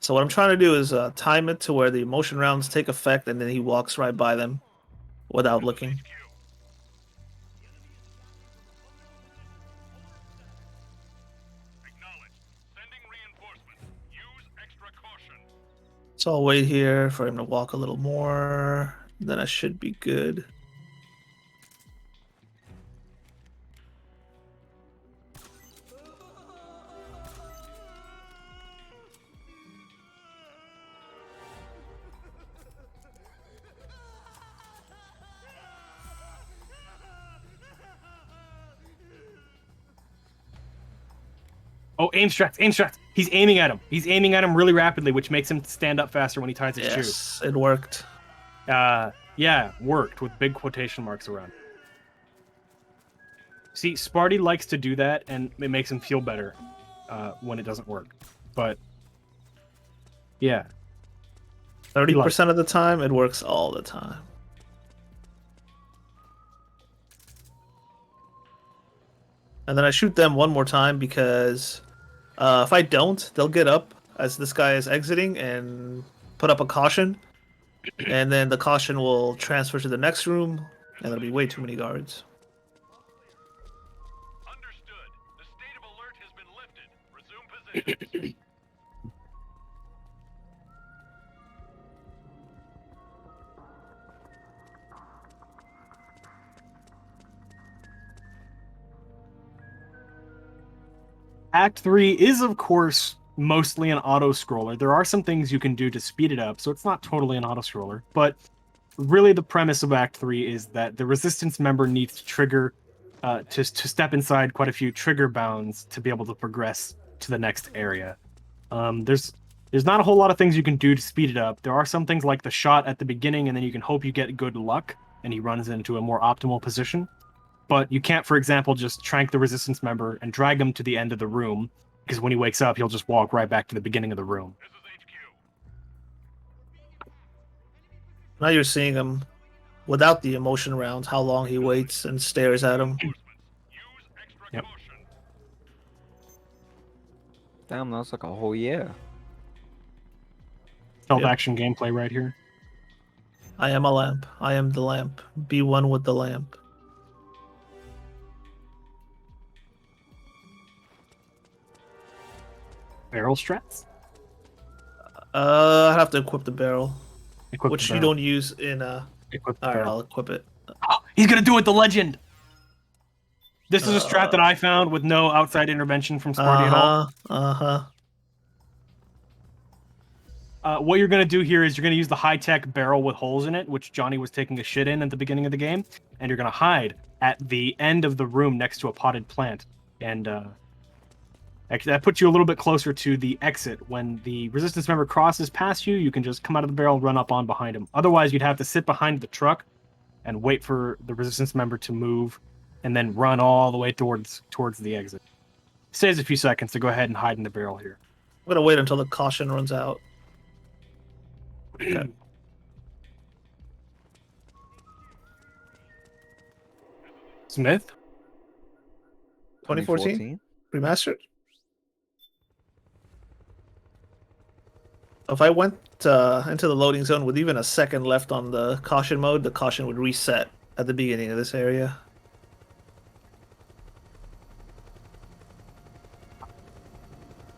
So what I'm trying to do is time it to where the emotion rounds take effect, and then he walks right by them without looking. So I'll wait here for him to walk a little more. Then I should be good. Oh, aim strats, aim strats. He's aiming at him. He's aiming at him really rapidly, which makes him stand up faster when he ties his shoe. Yes, it worked. Yeah, worked with big quotation marks around. See, Spartyy likes to do that, and it makes him feel better when it doesn't work. But yeah, 30% of the time, it works all the time. And then I shoot them one more time because if I don't, they'll get up as this guy is exiting and put up a caution. And then the caution will transfer to the next room, and there'll be way too many guards. Understood. The state of alert has been lifted. Resume position. Act 3 is, of course, mostly an auto-scroller. There are some things you can do to speed it up, so it's not totally an auto-scroller. But really the premise of Act 3 is that the Resistance member needs to trigger, to step inside quite a few trigger bounds to be able to progress to the next area. There's not a whole lot of things you can do to speed it up. There are some things like the shot at the beginning, and then you can hope you get good luck, and he runs into a more optimal position. But you can't, for example, just trank the Resistance member and drag him to the end of the room, because when he wakes up, he'll just walk right back to the beginning of the room. Now you're seeing him without the emotion rounds, how long he waits and stares at him. Yep. Damn, that's like a whole year. Stealth Yep. action gameplay right here. I am a lamp. I am the lamp. Be one with the lamp. Barrel strats? I'd have to equip the barrel, Equip which the you barrel. don't use in Equip the Alright, barrel. I'll equip it. Oh, he's gonna do it, the legend! This is a strat that I found with no outside intervention from Spartyy at all. What you're going to do here is you're going to use the high-tech barrel with holes in it, which Johnny was taking a shit in at the beginning of the game, and you're going to hide at the end of the room next to a potted plant. And actually, that puts you a little bit closer to the exit. When the Resistance member crosses past you, you can just come out of the barrel and run up on behind him. Otherwise, you'd have to sit behind the truck and wait for the Resistance member to move, and then run all the way towards the exit. Saves a few seconds to go ahead and hide in the barrel here. I'm gonna wait until the caution runs out. Okay. Smith? 2014? Remastered? If I went into the loading zone with even a second left on the caution mode, the caution would reset at the beginning of this area.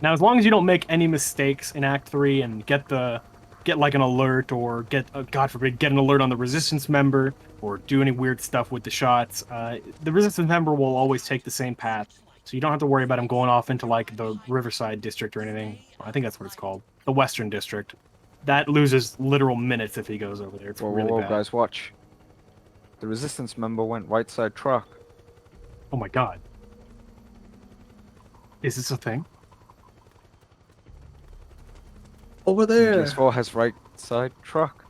Now, as long as you don't make any mistakes in Act 3 and get like an alert, or God forbid, get an alert on the Resistance member, or do any weird stuff with the shots, the Resistance member will always take the same path. So you don't have to worry about him going off into like the Riverside district or anything. I think that's what it's called. The Western district. That loses literal minutes if he goes over there. It's really bad. Guys, watch. The Resistance member went right side truck. Oh my God. Is this a thing? Over there. PS4 has right side truck.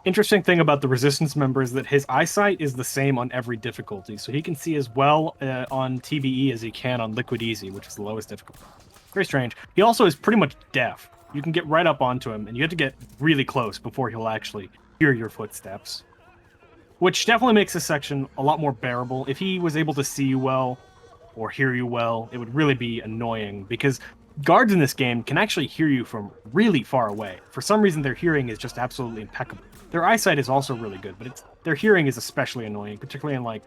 Interesting thing about the Resistance member is that his eyesight is the same on every difficulty, so he can see as well on TVE as he can on Liquid Easy, which is the lowest difficulty. Very strange. He also is pretty much deaf. You can get right up onto him, and you have to get really close before he'll actually hear your footsteps. Which definitely makes this section a lot more bearable. If he was able to see you well, or hear you well, it would really be annoying, because guards in this game can actually hear you from really far away. For some reason, their hearing is just absolutely impeccable. Their eyesight is also really good, but their hearing is especially annoying, particularly in like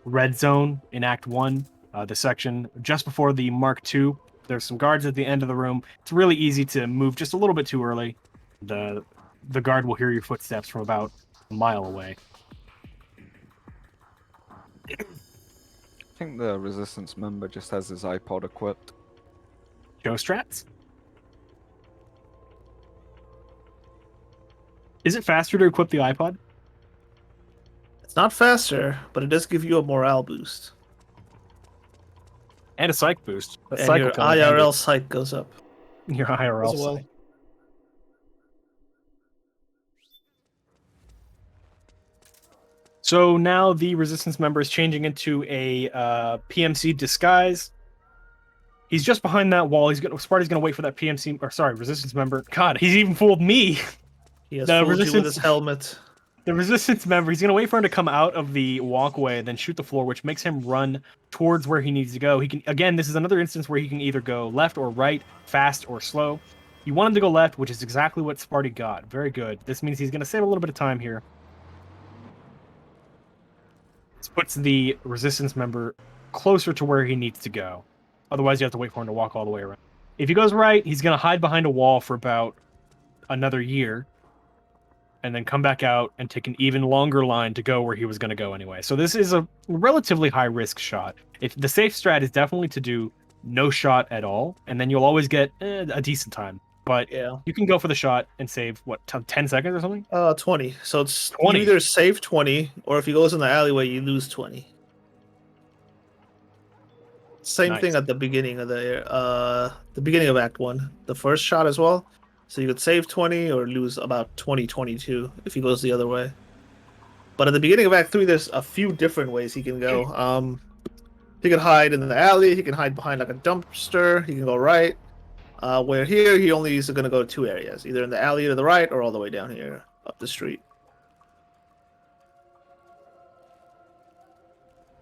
Red Zone in Act 1, the section just before the Mark II. There's some guards at the end of the room. It's really easy to move just a little bit too early. The guard will hear your footsteps from about a mile away. I think the Resistance member just has his iPod equipped. Joe Strats? Is it faster to equip the iPod? It's not faster, but it does give you a morale boost. And a psych boost. That And psych your will come in handy. IRL sight goes up. Your IRL as well. psych. So now the Resistance member is changing into a PMC disguise. He's just behind that wall. Sparty's gonna wait for that PMC, or sorry, Resistance member. God, he's even fooled me. He has The fooled you with Resistance- his helmet. The Resistance member, he's gonna wait for him to come out of the walkway and then shoot the floor, which makes him run towards where he needs to go. He can, again, this is another instance where he can either go left or right, fast or slow. You want him to go left, which is exactly what Spartyy got. Very good. This means he's gonna save a little bit of time here. This puts the Resistance member closer to where he needs to go. Otherwise, you have to wait for him to walk all the way around. If he goes right, he's gonna hide behind a wall for about another year, and then come back out and take an even longer line to go where he was going to go anyway. So this is a relatively high-risk shot. If the safe strat is definitely to do no shot at all, and then you'll always get a decent time. But Yeah. you can go for the shot and save, what, 10 seconds or something? 20. So it's 20. You either save 20, or if he goes in the alleyway, you lose 20. Same Nice. thing at the beginning of the beginning of Act 1. The first shot as well. So you could save 20 or lose about 20, 22 if he goes the other way. But at the beginning of Act 3, there's a few different ways he can go. He can hide in the alley. He can hide behind like a dumpster. He can go right. Where here, he only is going to go 2 areas. Either in the alley to the right or all the way down here up the street.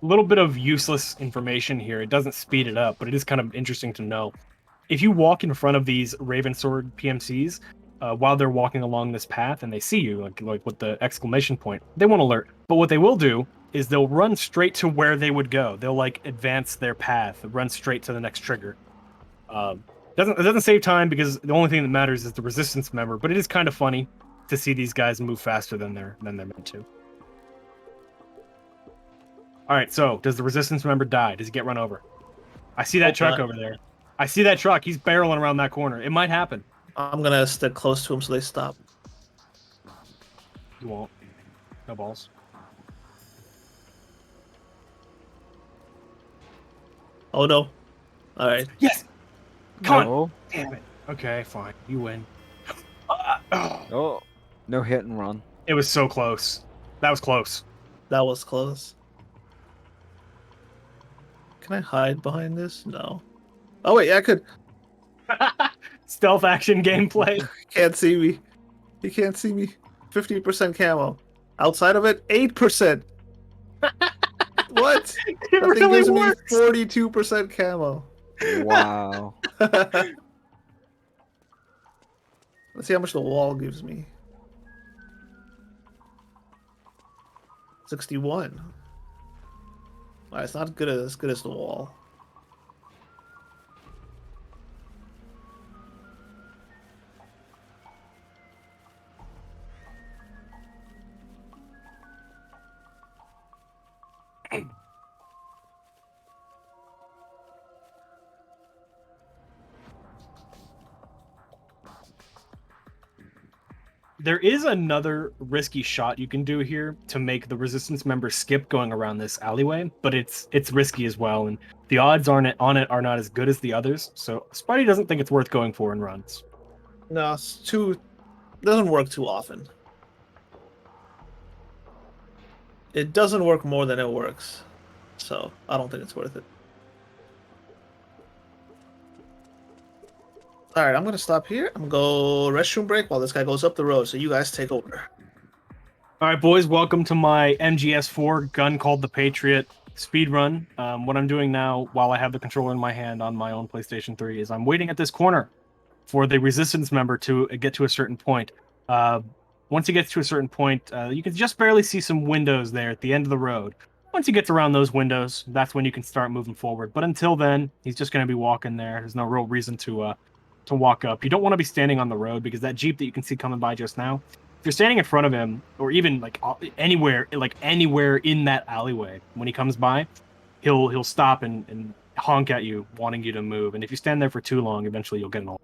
A little bit of useless information here. It doesn't speed it up, but it is kind of interesting to know. If you walk in front of these Ravensword PMCs while they're walking along this path and they see you, like with the exclamation point, they won't alert. But what they will do is they'll run straight to where they would go. They'll like advance their path, run straight to the next trigger. It doesn't save time because the only thing that matters is the Resistance member. But it is kind of funny to see these guys move faster than they're meant to. All right, so does the Resistance member die? Does he get run over? I see that Hope truck not. over there. I see that truck. He's barreling around that corner. It might happen. I'm going to stick close to him so they stop. You won't. No balls. Oh, no. All right. Yes! Come on! No. Damn it. Okay, fine. You win. Oh, no hit and run. It was so close. That was close. That was close. Can I hide behind this? No. Oh, wait. Yeah, I could. Stealth action gameplay. Can't see me. He can't see me. 50% camo. Outside of it, 8%. What? It That thing really gives me works. 42% camo. Wow. Let's see how much the wall gives me. 61. Alright, it's not as good as the wall. There is another risky shot you can do here to make the resistance member skip going around this alleyway, but it's risky as well, and the odds on it are not as good as the others. So Spartyy doesn't think it's worth going for in runs. No, it's too doesn't work too often. It doesn't work more than it works, so I don't think it's worth it. All right, I'm gonna stop here. I'm gonna go restroom break while this guy goes up the road. So you guys take over. All right, boys, welcome to my MGS4 gun called the Patriot speedrun. What I'm doing now, while I have the controller in my hand on my own PlayStation 3, is I'm waiting at this corner for the resistance member to get to a certain point. Once he gets to a certain point, you can just barely see some windows there at the end of the road. Once he gets around those windows, that's when you can start moving forward. But until then, he's just going to be walking there. There's no real reason to walk up. You don't want to be standing on the road because that Jeep that you can see coming by just now, if you're standing in front of him, or even like anywhere in that alleyway, when he comes by, he'll stop and honk at you, wanting you to move. And if you stand there for too long, eventually you'll get an alert.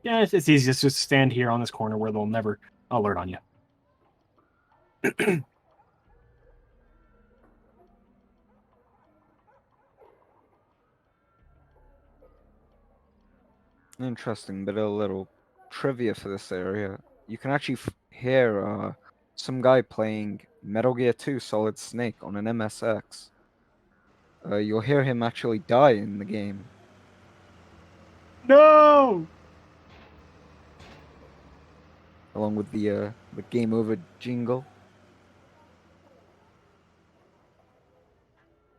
Yeah, it's easiest just stand here on this corner where they'll never alert on you. Interesting, but a little trivia for this area. You can actually hear some guy playing Metal Gear 2 Solid Snake on an MSX. You'll hear him actually die in the game. No! Along with the game over jingle.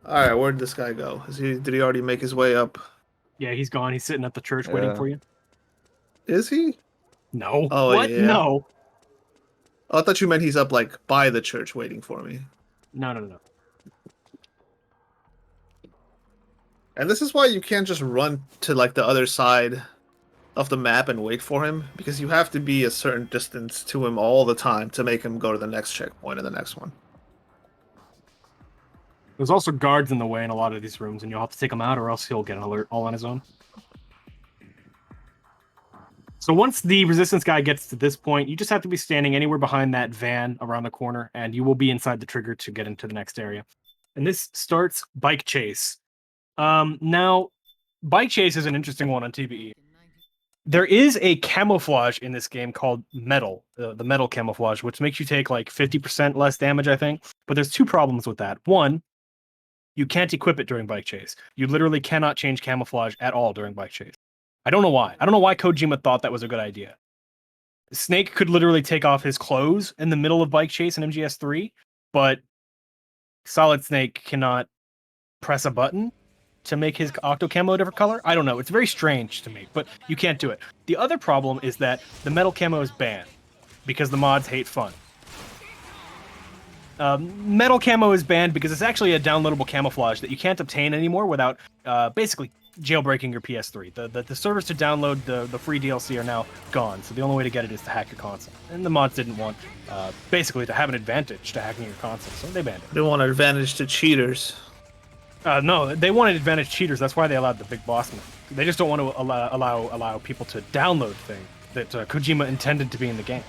All right, where'd this guy go? Did he already make his way up? Yeah, he's gone. He's sitting at the church waiting for you. Is he? No. Oh, what? yeah. No. Oh, I thought you meant he's up like by the church waiting for me. No. And this is why you can't just run to like the other side of the map and wait for him, because you have to be a certain distance to him all the time to make him go to the next checkpoint and the next one. There's also guards in the way in a lot of these rooms, and you'll have to take them out, or else he'll get an alert all on his own. So once the resistance guy gets to this point, you just have to be standing anywhere behind that van around the corner, and you will be inside the trigger to get into the next area. And this starts Bike Chase. Now, Bike Chase is an interesting one on TBE. There is a camouflage in this game called Metal, the Metal camouflage, which makes you take like 50% less damage, I think. But there's two problems with that. One, you can't equip it during Bike Chase. You literally cannot change camouflage at all during Bike Chase. I don't know why. I don't know why Kojima thought that was a good idea. Snake could literally take off his clothes in the middle of Bike Chase in MGS3, but Solid Snake cannot press a button to make his octo camo a different color. I don't know. It's very strange to me, but you can't do it. The other problem is that the metal camo is banned because the mods hate fun. Metal camo is banned because it's actually a downloadable camouflage that you can't obtain anymore without basically jailbreaking your PS3. The servers to download the free DLC are now gone, so the only way to get it is to hack your console. And the mods didn't want basically to have an advantage to hacking your console, so they banned it. They want an advantage to cheaters. No, they wanted advantage cheaters. That's why they allowed the big boss mode. They just don't want to allow people to download things that Kojima intended to be in the game.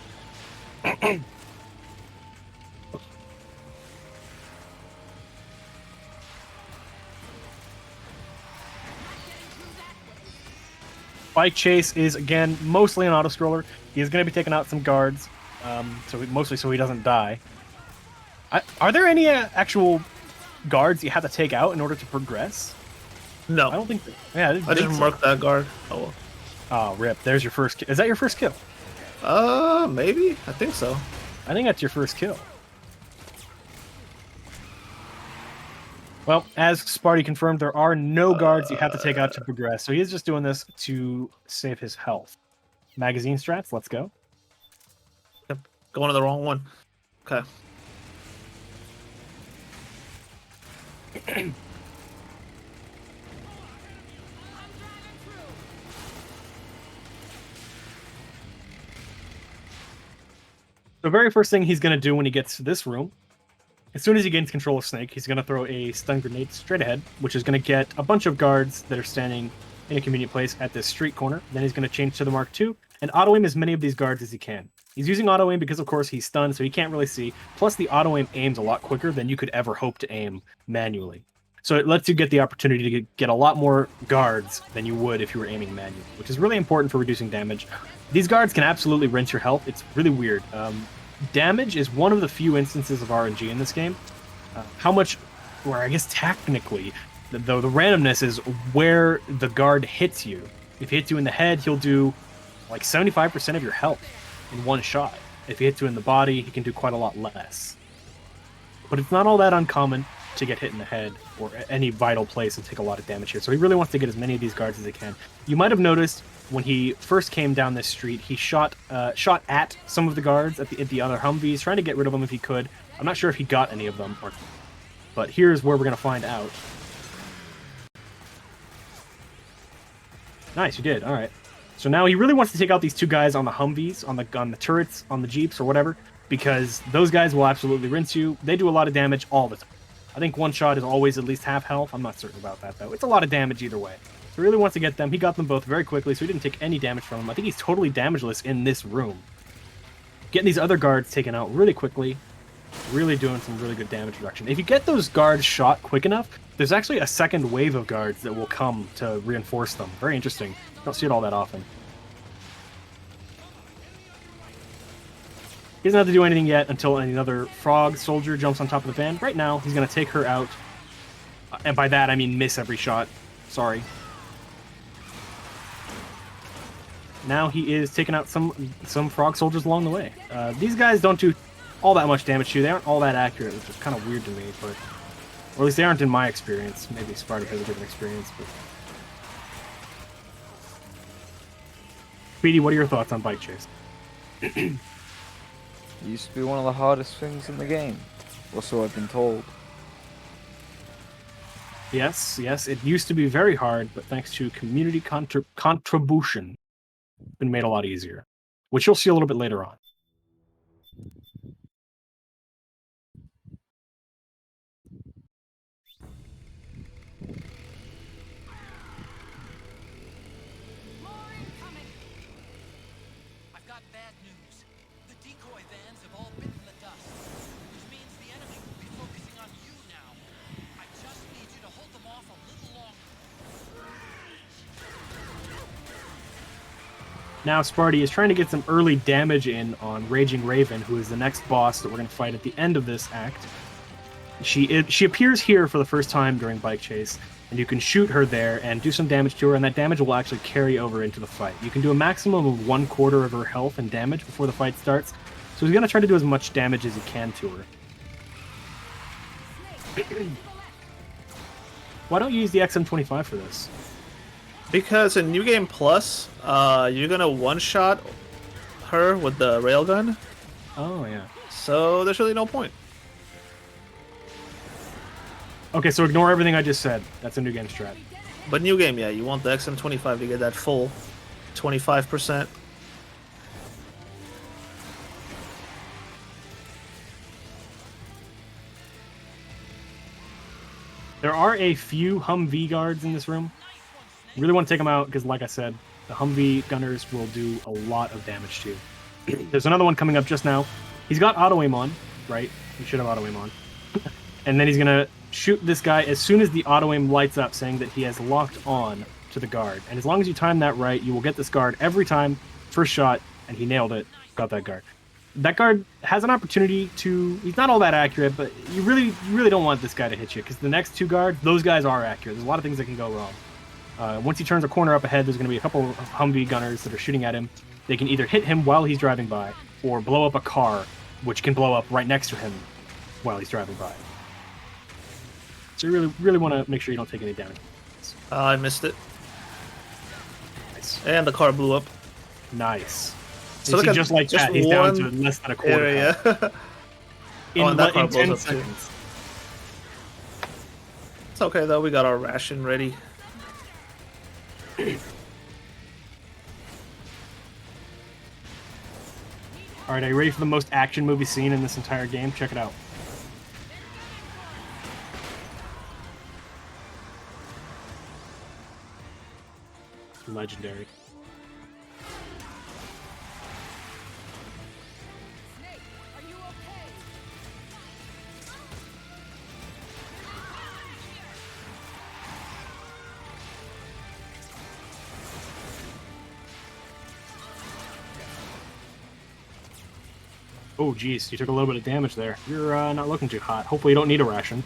Bike Chase is, again, mostly an auto-scroller. He is going to be taking out some guards, mostly so he doesn't die. Are there any actual guards you have to take out in order to progress? No. I don't think... Yeah, I just marked that guard. Oh, well. Oh, rip. There's your first kill. Is that your first kill? Maybe? I think so. I think that's your first kill. Well, as Spartyy confirmed, there are no guards you have to take out to progress, so he is just doing this to save his health. Magazine strats, let's go. Yep. Going to the wrong one. Okay. The very first thing he's going to do when he gets to this room, as soon as he gains control of Snake, he's going to throw a stun grenade straight ahead, which is going to get a bunch of guards that are standing in a convenient place at this street corner. Then he's going to change to the Mark II and auto-aim as many of these guards as he can. He's using auto aim because, of course, he's stunned, so he can't really see. Plus, the auto aim aims a lot quicker than you could ever hope to aim manually. So it lets you get the opportunity to get a lot more guards than you would if you were aiming manually, which is really important for reducing damage. These guards can absolutely rinse your health. It's really weird. Damage is one of the few instances of RNG in this game. How much, or I guess technically, the randomness is where the guard hits you. If he hits you in the head, he'll do like 75% of your health in one shot. If he hits you in the body, he can do quite a lot less. But it's not all that uncommon to get hit in the head or any vital place and take a lot of damage here. So he really wants to get as many of these guards as he can. You might have noticed when he first came down this street, he shot at some of the guards at the other Humvees, trying to get rid of them if he could. I'm not sure if he got any of them, but here's where we're going to find out. Nice, you did. All right. So now he really wants to take out these two guys on the Humvees, on the turrets, on the Jeeps, or whatever, because those guys will absolutely rinse you. They do a lot of damage all the time. I think one shot is always at least half health. I'm not certain about that, though. It's a lot of damage either way. So he really wants to get them. He got them both very quickly, so he didn't take any damage from them. I think he's totally damageless in this room. Getting these other guards taken out really quickly, really doing some really good damage reduction. If you get those guards shot quick enough, there's actually a second wave of guards that will come to reinforce them. Very interesting. Don't see it all that often. He doesn't have to do anything yet until another frog soldier jumps on top of the van. Right now, he's going to take her out. And by that, I mean miss every shot. Sorry. Now he is taking out some frog soldiers along the way. These guys don't do all that much damage to you. They aren't all that accurate, which is kind of weird to me, but... Or at least they aren't in my experience. Maybe Spartyy has a different experience, but... Speedy, what are your thoughts on Bike Chase? It used to be one of the hardest things in the game, or so I've been told. Yes, it used to be very hard, but thanks to community contribution, it's been made a lot easier, which you'll see a little bit later on. I've got bad news. The decoy vans have all bitten the dust, which means the enemy will be focusing on you now. I just need you to hold them off a little longer. Now Spartyy is trying to get some early damage in on Raging Raven, who is the next boss that we're going to fight at the end of this act. She appears here for the first time during Bike Chase, and you can shoot her there and do some damage to her, and that damage will actually carry over into the fight. You can do a maximum of 1/4 of her health and damage before the fight starts, so he's going to try to do as much damage as he can to her. Why don't you use the XM25 for this? Because in New Game Plus, you're gonna one-shot her with the railgun, Oh, yeah. so there's really no point. Okay, so ignore everything I just said. That's a new game strat. But New Game, yeah, you want the XM25 to get that full 25%. There are a few Humvee guards in this room. Really want to take them out because, like I said, the Humvee gunners will do a lot of damage to you. There's another one coming up just now. He's got auto aim on, right? He should have auto aim on. And then he's going to shoot this guy as soon as the auto aim lights up, saying that he has locked on to the guard. And as long as you time that right, you will get this guard every time. First shot, and he nailed it. Got that guard. That guard has an opportunity to... He's not all that accurate, but you really don't want this guy to hit you, because the next two guards, those guys are accurate. There's a lot of things that can go wrong. Once he turns a corner up ahead, there's going to be a couple of Humvee gunners that are shooting at him. They can either hit him while he's driving by, or blow up a car, which can blow up right next to him while he's driving by. So you really want to make sure you don't take any damage. I missed it. Nice. And the car blew up. Nice. So So look at just like just that, he's down to one less than a quarter. area. In, Oh, and that car in 10 blows up too. seconds. It's okay though, we got our ration ready. Alright, are you ready for the most action movie scene in this entire game? Check it out. Legendary. Oh, geez, you took a little bit of damage there. You're not looking too hot. Hopefully you don't need a ration.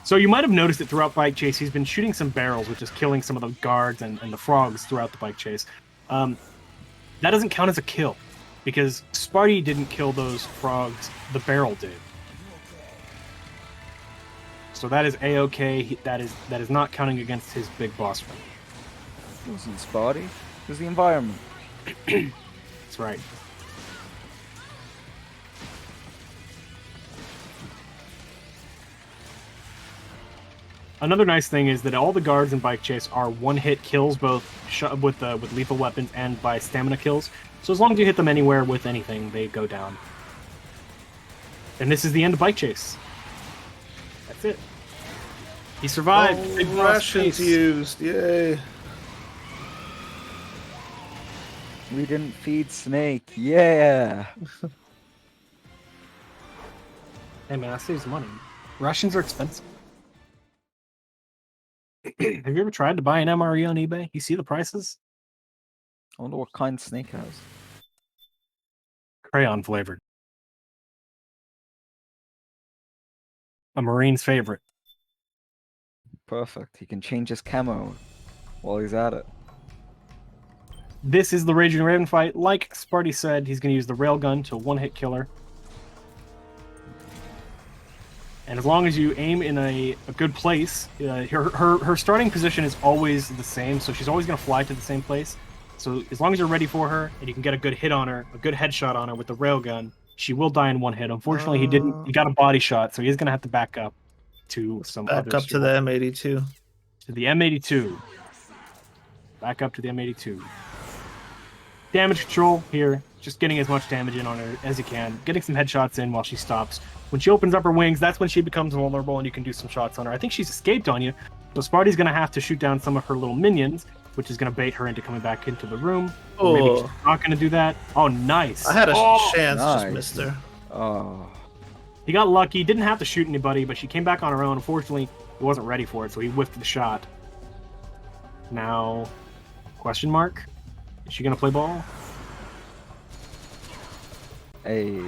So you might have noticed it throughout Bike Chase. He's been shooting some barrels, which is killing some of the guards and the frogs throughout the Bike Chase. That doesn't count as a kill, because Spartyy didn't kill those frogs. The barrel did. So that is A-okay. That is not counting against his big boss run. It wasn't Spartyy. It was the environment. That's right. Another nice thing is that all the guards in Bike Chase are one-hit kills, both with lethal weapons and by stamina kills. So as long as you hit them anywhere with anything, they go down. And this is the end of Bike Chase. That's it. He survived. Oh, Big boss rations chase. used. Yay. We didn't feed Snake. Yeah. Hey man, that saves money. Rations are expensive. Have you ever tried to buy an MRE on eBay? You see the prices? I wonder what kind Snake has. Crayon flavored. A Marine's favorite. Perfect. He can change his camo while he's at it. This is the Raging Raven fight. Like Spartyy said, he's going to use the railgun to one-hit killer. And as long as you aim in a good place, her starting position is always the same, so she's always going to fly to the same place. So as long as you're ready for her, and you can get a good hit on her, a good headshot on her with the railgun, she will die in one hit. Unfortunately, he didn't. He got a body shot, so he's going to have to back up to some Back other up to the M82. To the M82. Back up to the M82. Damage control here. Just getting as much damage in on her as you can. Getting some headshots in while she stops. When she opens up her wings, that's when she becomes vulnerable and you can do some shots on her. I think she's escaped on you. So Sparty's going to have to shoot down some of her little minions, which is going to bait her into coming back into the room. Or maybe she's not going to do that. Oh, nice. I had a chance, nice. just missed her. Oh. He got lucky. Didn't have to shoot anybody, but she came back on her own. Unfortunately, he wasn't ready for it, so he whiffed the shot. Now, question mark? Is she going to play ball? Hey.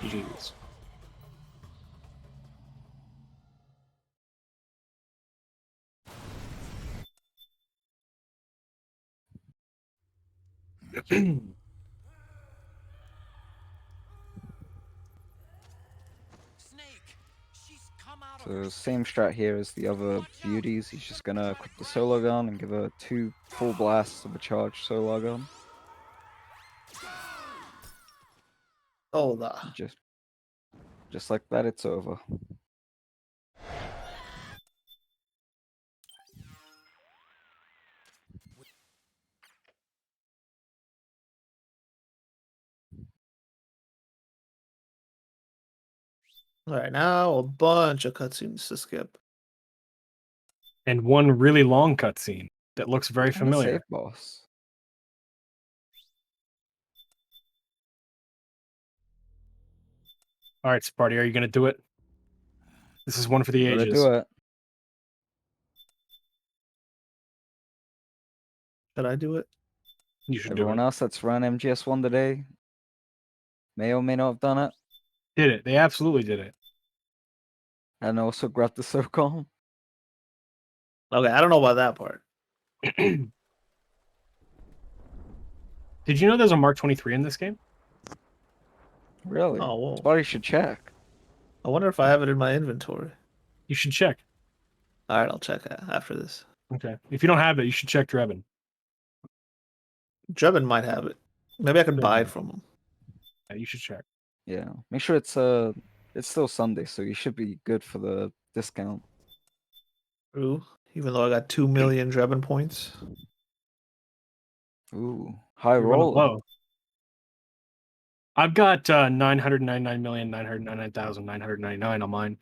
GG's. Snake, she's come out of So her same strat here as the other beauties. He's just gonna equip the solo gun and give her 2 full blasts of a charged solo gun. Hold on. Just like that, it's over. All right, now a bunch of cutscenes to skip. And one really long cutscene that looks very And the familiar. save boss. All right, Sparty, are you going to do it? This is one for the Gotta ages. do it. Should I do it? You should Everyone do it. else that's run MGS1 today may or may not have done it. Did it. They absolutely did it. And also grab the SOCOM. Okay, I don't know about that part. Did you know there's a Mark 23 in this game? Really? Oh, whoa. Somebody should check. I wonder if I have it in my inventory. You should check. All right, I'll check after this. Okay. If you don't have it, you should check Drebin. Drebin might have it. Maybe I can buy it Drebin. from him. Yeah, you should check. Yeah. Make sure it's still Sunday, so you should be good for the discount. True. Even though I got 2 million Drebin points. Ooh. High You're running roller. low. I've got 999,999,999 on mine.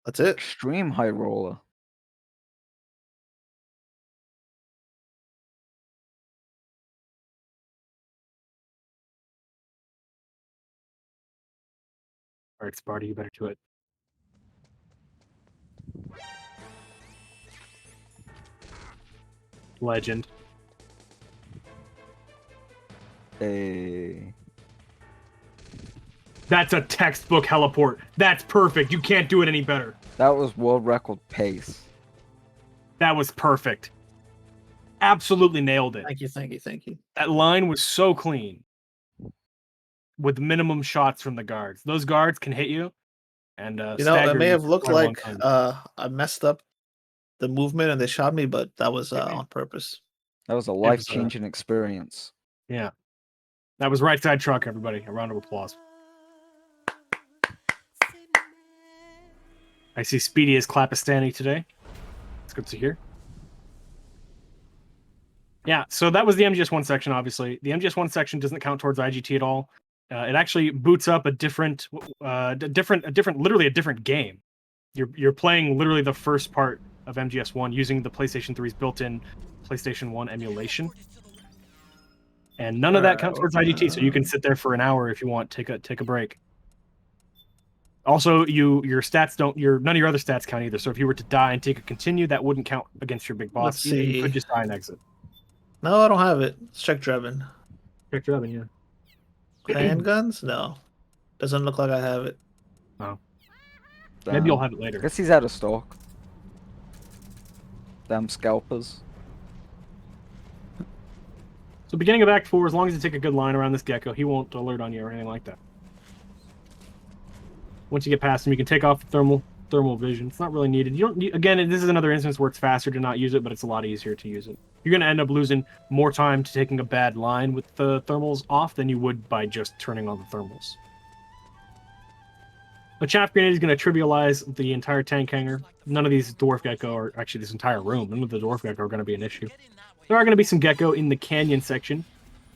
That's it. Extreme high roller. All right, Sparty, you better do it. Legend. Hey. That's a textbook heliport. That's perfect. You can't do it any better. That was world record pace. That was perfect. Absolutely nailed it. Thank you, thank you, thank you. That line was so clean. With minimum shots from the guards. Those guards can hit you. And You know, it stagger may you have for looked quite a long like time. I messed up the movement and they shot me, but that was on purpose. That was a was, life-changing experience. Yeah. That was right side truck, everybody. A round of applause. I see Speedy is Clapistani today. It's good to hear. Yeah, so that was the MGS1 section, obviously. The MGS1 section doesn't count towards IGT at all. It actually boots up a different, literally a different game. You're playing literally the first part of MGS1 using the PlayStation 3's built-in PlayStation 1 emulation. And none of that counts towards IGT, so you can sit there for an hour if you want. Take a break. Also, your stats don't. None of your other stats count either. So if you were to die and take a continue, that wouldn't count against your big boss. Let's Either. You see. could just die and exit. No, I don't have it. Let's check Drebin. Check your oven, yeah. Handguns? No. Doesn't look like I have it. Maybe you'll have it later. Guess he's out of stock. Damn scalpers. So beginning of Act 4, as long as you take a good line around this gecko, he won't alert on you or anything like that. Once you get past him, you can take off the thermal vision. It's not really needed. You don't need, again, this is another instance where it's faster to not use it, but it's a lot easier to use it. You're going to end up losing more time to taking a bad line with the thermals off than you would by just turning on the thermals. A chaff grenade is going to trivialize the entire tank hangar. None of these dwarf gecko, or actually this entire room, none of the dwarf gecko are going to be an issue. There are going to be some gecko in the canyon section,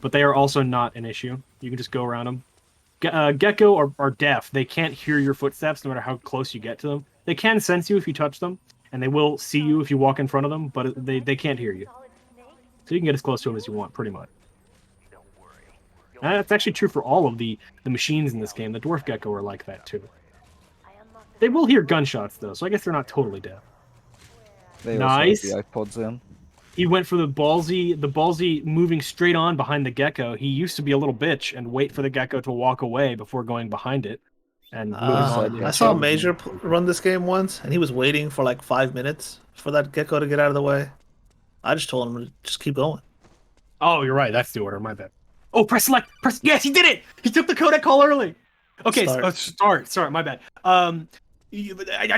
but they are also not an issue. You can just go around them. Gecko are deaf. They can't hear your footsteps no matter how close you get to them. They can sense you if you touch them, and they will see you if you walk in front of them, but they can't hear you. So you can get as close to them as you want, pretty much. And that's actually true for all of the machines in this game. The dwarf gecko are like that, too. They will hear gunshots, though, so I guess they're not totally deaf. They Nice. also have the iPods in. He went for the ballsy moving straight on behind the gecko. He used to be a little bitch and wait for the gecko to walk away before going behind it. And moving on. I saw Major run this game once, and he was waiting for like 5 minutes for that gecko to get out of the way. I just told him to just keep going. Oh, you're right. That's the order. My bad. Oh, press select. Press. Yes, he did it. He took the codec call early. Okay, start. Sorry, my bad. I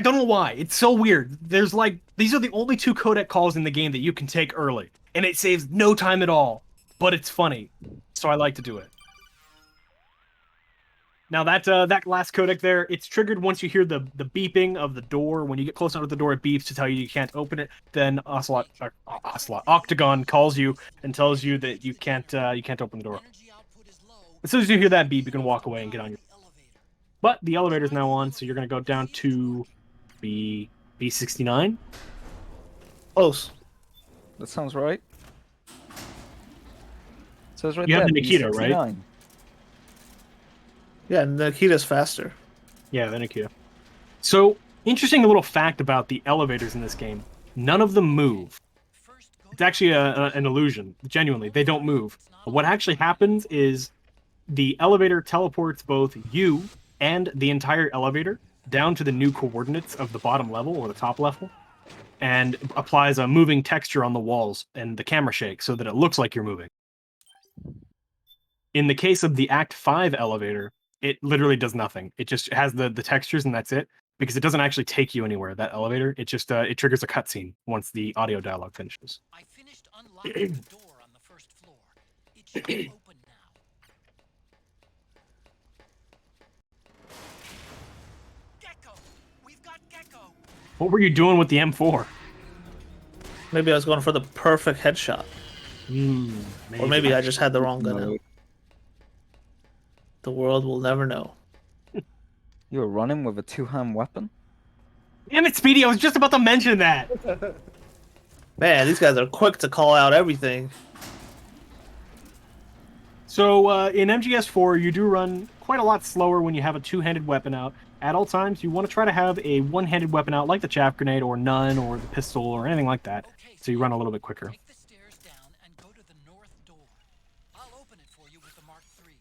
don't know why. It's so weird. There's like these are the only 2 codec calls in the game that you can take early, and it saves no time at all. But it's funny, so I like to do it. Now that last codec there, it's triggered once you hear the beeping of the door. When you get close enough to the door, it beeps to tell you can't open it. Then Octagon calls you and tells you that you can't open the door. As soon as you hear that beep, you can walk away and get on your. But the elevator's now on, so you're gonna go down to B69. Close. That sounds right. It says right You there, have the Nikita, B69. right? Yeah, Nikita's faster. Yeah, the Nikita. So, interesting little fact about the elevators in this game. None of them move. It's actually an illusion. Genuinely, they don't move. But what actually happens is the elevator teleports both you and the entire elevator down to the new coordinates of the bottom level or the top level, and applies a moving texture on the walls and the camera shake so that it looks like you're moving. In the case of the Act 5 elevator, it literally does nothing. It just has the textures and that's it, because it doesn't actually take you anywhere, that elevator. It just it triggers a cutscene once the audio dialogue finishes. I finished unlocking the door on the first floor. It should be open now. Gecko! We've got Gecko! What were you doing with the M4? Maybe I was going for the perfect headshot. Or maybe I just had the wrong gun out. The world will never know. You were running with a 2-hand weapon? Damn it, Speedy! I was just about to mention that. Man, these guys are quick to call out everything. So in MGS4, you do run quite a lot slower when you have a 2-handed weapon out. At all times, you want to try to have a 1-handed weapon out, like the chaff grenade or none or the pistol or anything like that, so you run a little bit quicker. Take the stairs down and go to the north door. I'll open open it for you with the Mark III.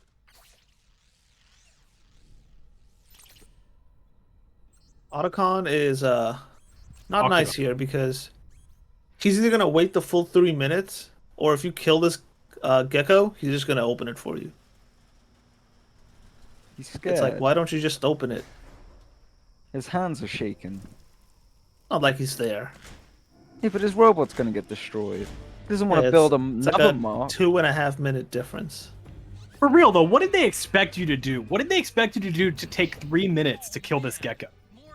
Otacon is not Octagon. nice here because he's either gonna wait the full 3 minutes, or if you kill this gecko, he's just gonna open it for you. He's scared. It's like, why don't you just open it? His hands are shaking. Not like he's there. Yeah, but his robot's gonna get destroyed. He doesn't want Yeah, to build it's like another a Mark. 2.5 minute difference. For real though, what did they expect you to do? What did they expect you to do to take 3 minutes to kill this gecko?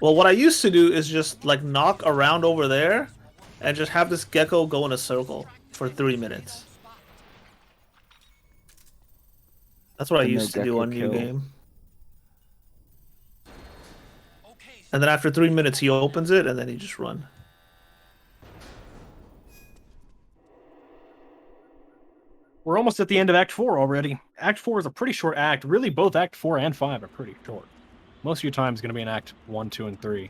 Well, what I used to do is just like knock around over there, and just have this gecko go in a circle for 3 minutes. That's what I The no used to do gecko on New kill. Game. Okay, so And then after 3 minutes, he opens it, and then he just run. We're almost at the end of Act 4 already. Act 4 is a pretty short act. Really, both Act 4 and 5 are pretty short. Most of your time is going to be in Act 1, 2, and 3.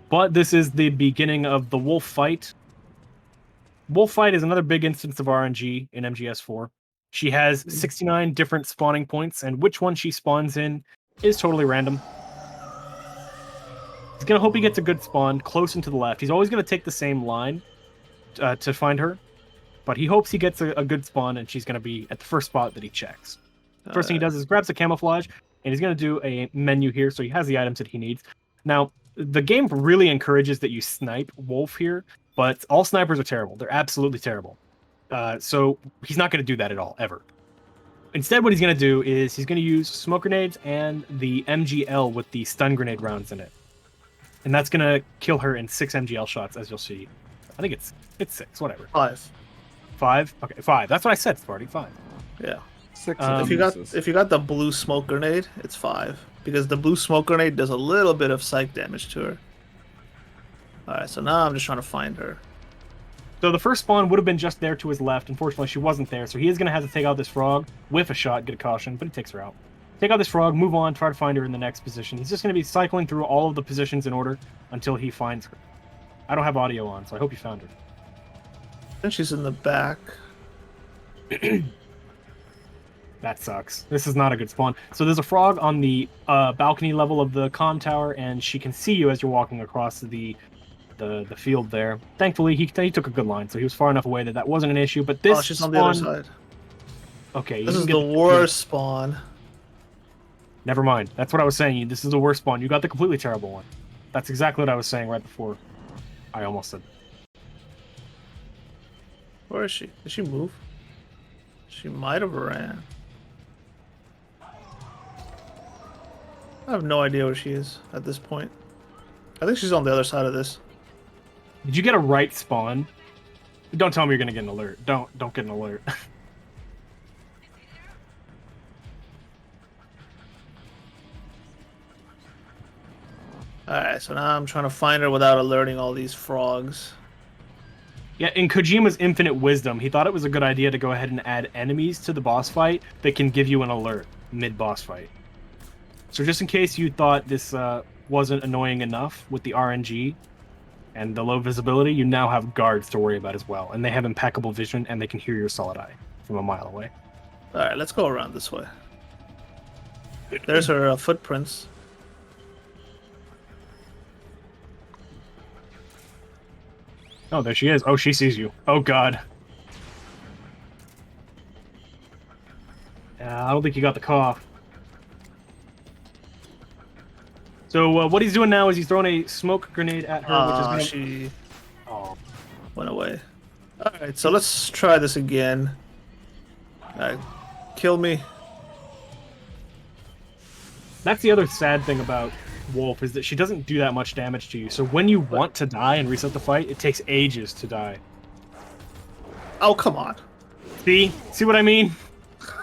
But this is the beginning of the Wolf Fight. Wolf Fight is another big instance of RNG in MGS4. She has 69 different spawning points, and which one she spawns in is totally random. He's going to hope he gets a good spawn close and to the left. He's always going to take the same line to find her. But he hopes he gets a good spawn, and she's going to be at the first spot that he checks. First thing he does is grabs a camouflage, and he's going to do a menu here, so he has the items that he needs. Now, the game really encourages that you snipe Wolf here, but all snipers are terrible. They're absolutely terrible. So he's not going to do that at all, ever. Instead, what he's going to do is he's going to use smoke grenades and the MGL with the stun grenade rounds in it. And that's going to kill her in 6 MGL shots, as you'll see. I think it's 6, whatever. 5. 5? Okay, 5. That's what I said, Spartyy. 5. Yeah. 6 Um, If you got the blue smoke grenade, it's 5 because the blue smoke grenade does a little bit of psych damage to her. All right, so now I'm just trying to find her. So the first spawn would have been just there to his left. Unfortunately, she wasn't there, so he is going to have to take out this frog with a shot, get a caution, but he takes her out. Take out this frog, move on, try to find her in the next position. He's just going to be cycling through all of the positions in order until he finds her. I don't have audio on, so I hope you found her. I think she's in the back. That sucks. This is not a good spawn. So there's a frog on the balcony level of the comm tower, and she can see you as you're walking across the field there. Thankfully, he took a good line, so he was far enough away that wasn't an issue. But this She's spawn... on the other side. Okay, This you is can the get worst spawn. Never mind. That's what I was saying. This is the worst spawn. You got the completely terrible one. That's exactly what I was saying right before I almost said. Where is she? Did she move? She might have ran. I have no idea where she is at this point. I think she's on the other side of this. Did you get a right spawn? Don't tell me you're gonna get an alert. Don't get an alert. Alright, so now I'm trying to find her without alerting all these frogs. Yeah, in Kojima's infinite wisdom, he thought it was a good idea to go ahead and add enemies to the boss fight that can give you an alert mid-boss fight. So just in case you thought this wasn't annoying enough with the RNG and the low visibility, you now have guards to worry about as well. And they have impeccable vision, and they can hear your solid eye from a mile away. Alright, let's go around this way. There's her footprints. Oh, there she is. Oh, she sees you. Oh, God. I don't think you got the cough. So what he's doing now is he's throwing a smoke grenade at her, which is gonna... She Oh. went away. Alright, so let's try this again. Alright, kill me. That's the other sad thing about Wolf, is that she doesn't do that much damage to you. So when you want to die and reset the fight, it takes ages to die. Oh, come on. See? See what I mean?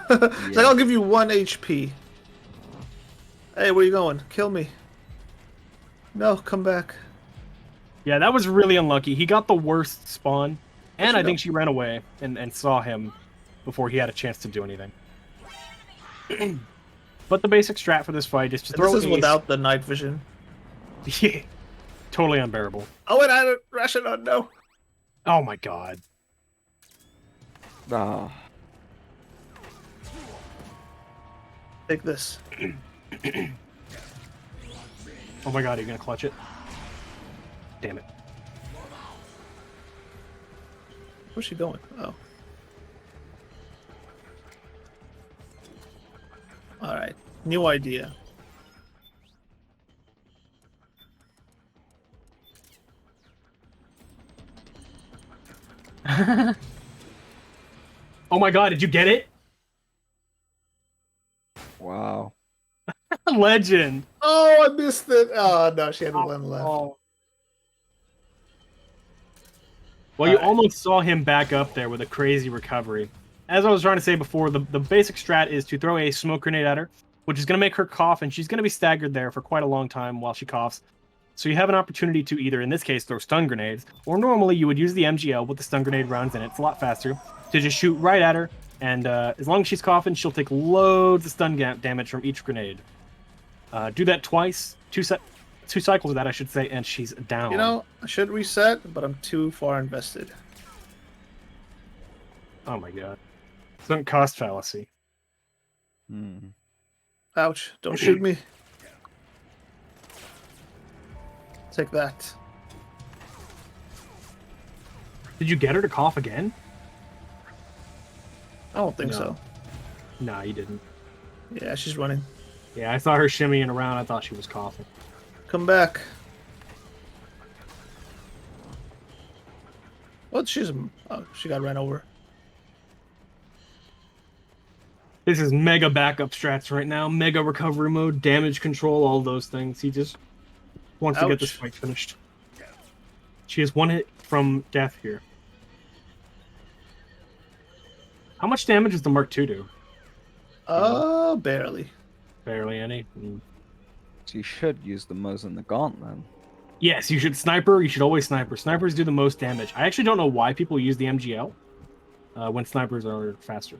It's like, I'll give you 1 HP. Hey, where you going? Kill me. No, come back. Yeah, that was really unlucky. He got the worst spawn, and she I think go? she ran away and saw him before he had a chance to do anything. But the basic strat for this fight is to And throw this is a... without the night vision. Yeah, totally unbearable. Oh, and I had a ration on, no. Oh my god. Ah. Take this. Oh my god, are you gonna clutch it? Damn it. Where's she going? Oh. Alright. New idea. Oh my god, did you get it? Wow. Legend. Oh, I missed it. Oh, no, she had one left. Oh. Well, you almost saw him back up there with a crazy recovery. As I was trying to say before, the basic strat is to throw a smoke grenade at her, which is going to make her cough, and she's going to be staggered there for quite a long time while she coughs. So you have an opportunity to either, in this case, throw stun grenades, or normally you would use the MGL with the stun grenade rounds in it. It's a lot faster to just shoot right at her, and as long as she's coughing, she'll take loads of stun damage from each grenade. Do that twice, two cycles of that, I should say, and she's down. You know, I should reset, but I'm too far invested. Oh my god. Sunk cost fallacy. Hmm. Ouch. Don't shoot me. Take that. Did you get her to cough again? I don't think No. so. Nah, you didn't. Yeah, she's running. Yeah, I saw her shimmying around. I thought she was coughing. Come back. What? She's... Oh, she got ran over. This is mega backup strats right now. Mega recovery mode, damage control, all those things. He just wants to get this Ouch. fight finished. She has one hit from death here. How much damage does the Mark II do? Barely. Barely any. Mm. So you should use the Mo's in the Gaunt then. Yes, you should sniper. You should always sniper. Snipers do the most damage. I actually don't know why people use the MGL when snipers are faster.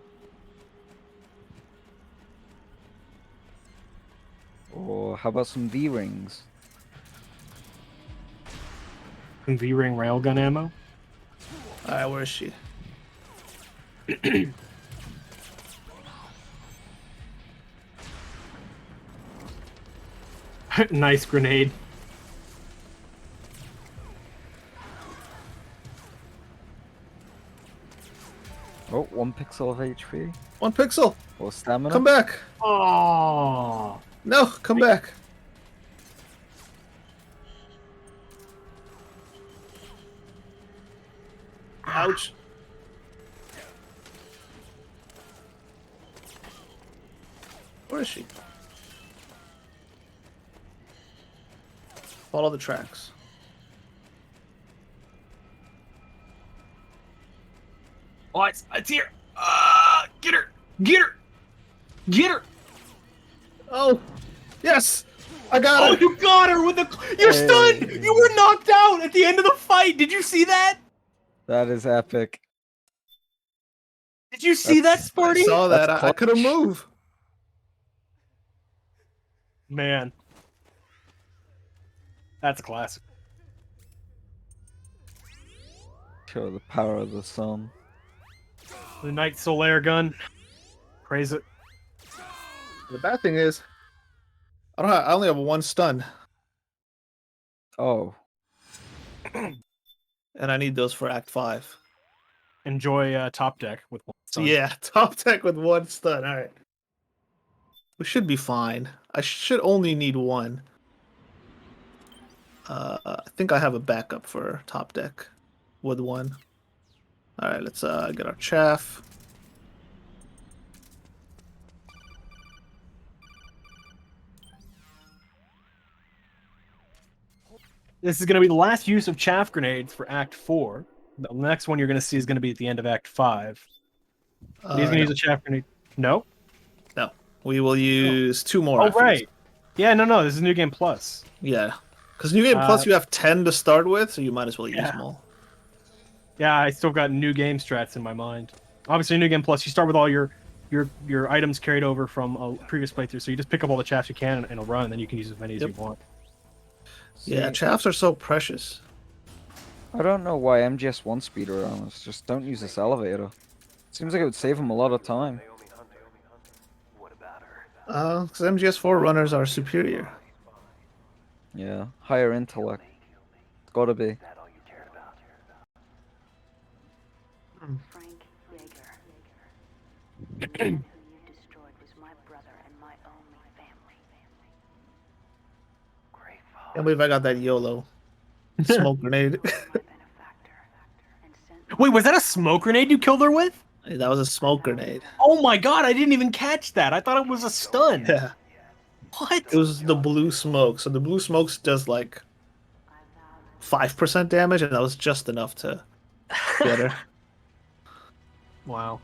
Or how about some V-rings? And V-ring railgun ammo. Alright, where is she? Nice grenade. Oh, 1 pixel of HP. 1 pixel. Or stamina. Come back. Oh. No, come back. Ouch. Where is she? Follow the tracks. Oh, it's here. Get her. Get her. Get her. Oh, yes. I got Oh, her. you got her with the. You're stunned. You were knocked out at the end of the fight. Did you see that? That is epic. Did you see that, I Spartyy? saw that. That's I couldn't clutch. move. Man, that's classic. Show the power of the sun. The Night Solaire gun. Praise it. The bad thing is, I only have 1 stun, Oh, and I need those for Act 5. Enjoy top deck with one. So stun. yeah, top tech with 1 stun. All right, we should be fine. I should only need 1. I think I have a backup for top deck with 1. All right, let's get our chaff. This is going to be the last use of chaff grenades for Act 4. The next one you're going to see is going to be at the end of Act 5. But he's going to use a chaff grenade. No? No, we will use 2 more. Oh, after right. this. Yeah, no, this is New Game Plus. Yeah, because New Game Plus you have 10 to start with, so you might as well use yeah. them all. Yeah, I still got New Game strats in my mind. Obviously, New Game Plus, you start with all your items carried over from a previous playthrough, so you just pick up all the chaffs you can and it'll run, and then you can use as many as you want. Yeah, chaffs are so precious. I don't know why MGS1 speedrunners just don't use this elevator. Seems like it would save them a lot of time. What about her? Because MGS4 runners are superior. Yeah, higher intellect. It's gotta be. Frank Yeager. The man who you destroyed was my brother and my only family. Can't believe I got that YOLO smoke grenade. My benefactor. And sent Wait, was that a smoke grenade you killed her with? That was a smoke grenade. Oh my god, I didn't even catch that. I thought it was a stun. Yeah. What? It was the blue smoke. So the blue smoke does like 5% damage, and that was just enough to get her. Wow.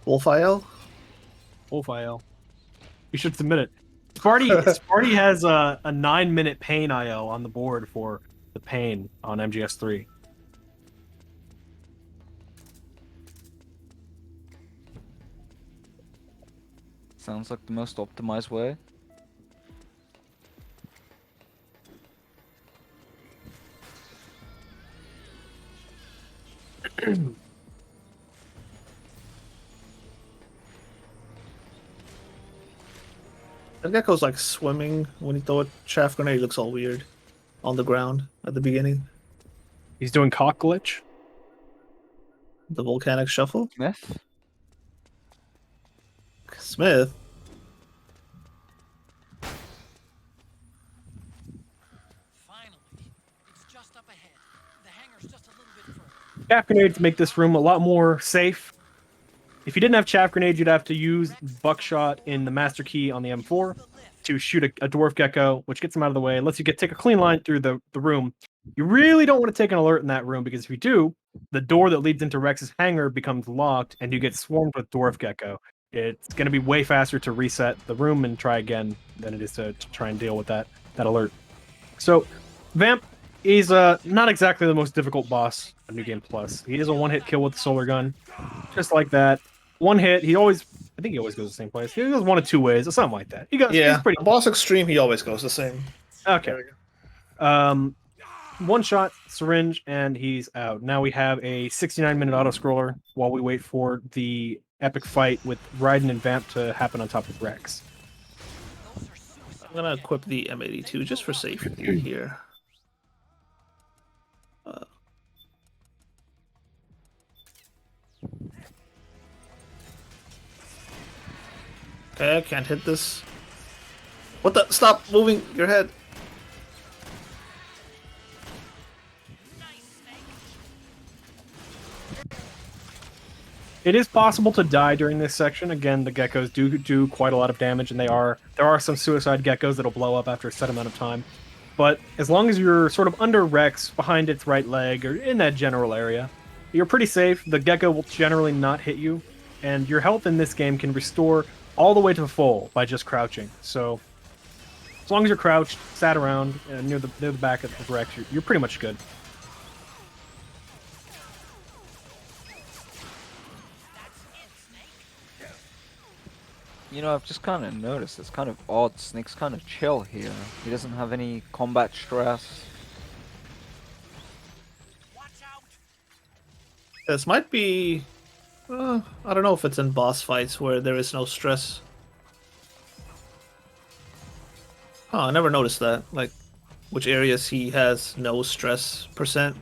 Wolf IL? Wolf IL. You should submit it. Spartyy has a 9-minute pain IL on the board for the pain on MGS3. Sounds like the most optimized way. That gecko's like swimming when you throw a chaff grenade. He looks all weird on the ground at the beginning. He's doing cock glitch. The volcanic shuffle. Smith? Smith. Finally. It's just up ahead. The hangar's just a little bit further. Chaff grenades make this room a lot more safe. If you didn't have chaff grenades, you'd have to use buckshot in the master key on the M4 to shoot a dwarf gecko, which gets him out of the way, lets you take a clean line through the room. You really don't want to take an alert in that room, because if you do, the door that leads into Rex's hangar becomes locked and you get swarmed with dwarf gecko. It's going to be way faster to reset the room and try again than it is to try and deal with that alert. So, Vamp is not exactly the most difficult boss on New Game Plus. He is a one-hit kill with the solar gun, just like that. One hit. I think he always goes the same place. He goes one of two ways, or something like that. He's pretty. Boss Extreme, he always goes the same. Okay. One shot, syringe, and he's out. Now we have a 69-minute auto-scroller while we wait for the epic fight with Raiden and Vamp to happen on top of Rex. I'm gonna equip the M82 just for safety here. Okay, I can't hit this. What the? Stop moving your head. It is possible to die during this section. Again, the geckos do quite a lot of damage, and there are some suicide geckos that'll blow up after a set amount of time. But as long as you're sort of under Rex, behind its right leg, or in that general area, you're pretty safe. The gecko will generally not hit you, and your health in this game can restore all the way to full by just crouching. So as long as you're crouched, sat around near the back of Rex, you're pretty much good. You know, I've just kind of noticed it's kind of odd. Snake's kind of chill here. He doesn't have any combat stress. Watch out! This might be... I don't know if it's in boss fights where there is no stress. Huh, I never noticed that. Like, which areas he has no stress percent.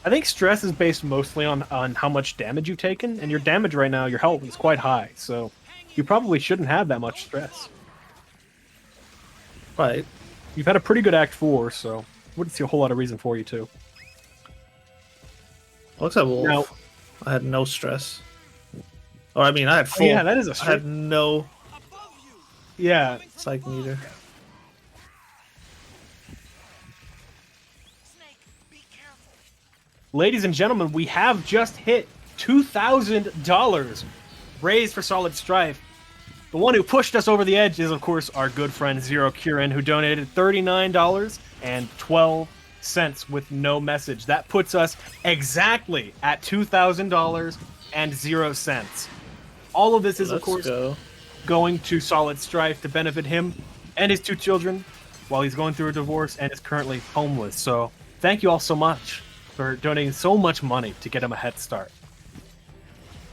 I think stress is based mostly on how much damage you've taken, and your damage right now, your health is quite high, so you probably shouldn't have that much stress. Right. You've had a pretty good Act 4, so wouldn't see a whole lot of reason for you to. Looks like Wolf. Now- I had no stress. Or I mean, I had Oh, full. yeah, that is a I straight... had no Yeah, psych meter. Snake, be careful. ladies and gentlemen, we have just hit $2,000 raised for Solid Strife. The one who pushed us over the edge is, of course, our good friend Zero Kieran, who donated $39.12 with no message. That puts us exactly at $2,000.00. All of this is, of course, Go. going to Solid Strife to benefit him and his two children. while he's going through a divorce and is currently homeless. So thank you all so much for donating so much money to get him a head start.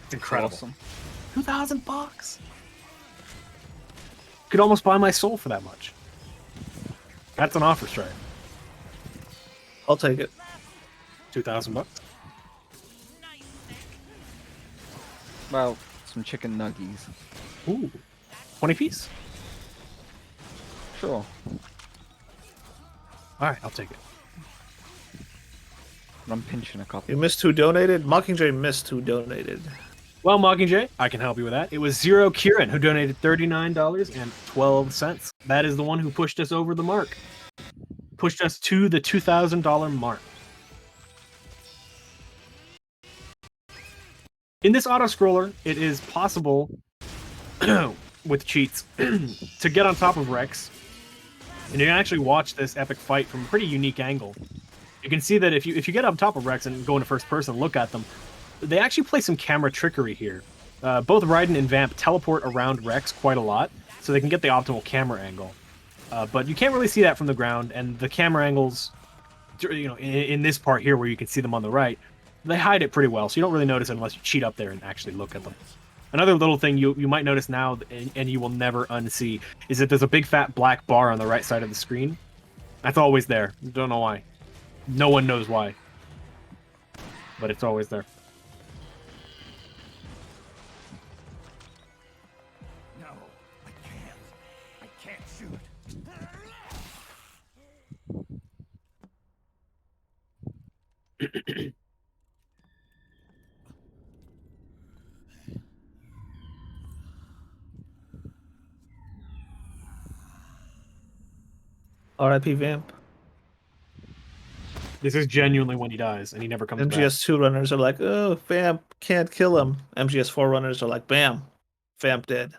It's incredible. Awesome. $2,000. Could almost buy my soul for that much. That's an offer, Strife. I'll take it. $2,000. Well, some chicken nuggies. Ooh, 20 piece. Sure. All right, I'll take it. I'm pinching a couple. You missed who donated? Mockingjay missed who donated. Well, Mockingjay, I can help you with that. It was Zero Kieran who donated $39.12. That is the one who pushed us over the mark. Pushed us to the $2,000 mark. In this auto-scroller, it is possible, with cheats, to get on top of Rex. And you can actually watch this epic fight from a pretty unique angle. You can see that if you get on top of Rex and go into first person and look at them, they actually play some camera trickery here. Both Raiden and Vamp teleport around Rex quite a lot, so they can get the optimal camera angle. But you can't really see that from the ground, and the camera angles, you know, in this part here where you can see them on the right, they hide it pretty well, so you don't really notice it unless you cheat up there and actually look at them. Another little thing you might notice now, and you will never unsee, is that there's a big fat black bar on the right side of the screen. That's always there. Don't know why. No one knows why. But it's always there. No, I can't. I can't shoot. R.I.P. Vamp. This is genuinely when he dies, and he never comes back. MGS2 runners are like, oh, Vamp can't kill him. MGS4 runners are like, bam, Vamp dead.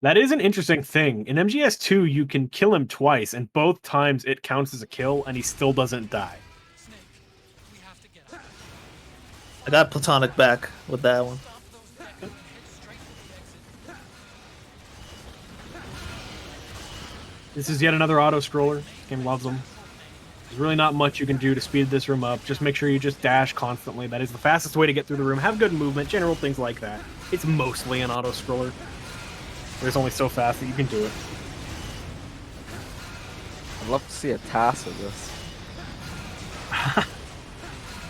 That is an interesting thing. In MGS2, you can kill him twice, and both times it counts as a kill, and he still doesn't die. Snake, we have to get out. I got Platonic back with that one. Stop those things and head straight for the exit. This is yet another auto-scroller. Game loves them. There's really not much you can do to speed this room up. Just make sure you just dash constantly. That is the fastest way to get through the room. Have good movement, general things like that. It's mostly an auto-scroller. But it's only so fast that you can do it. I'd love to see a TAS of this.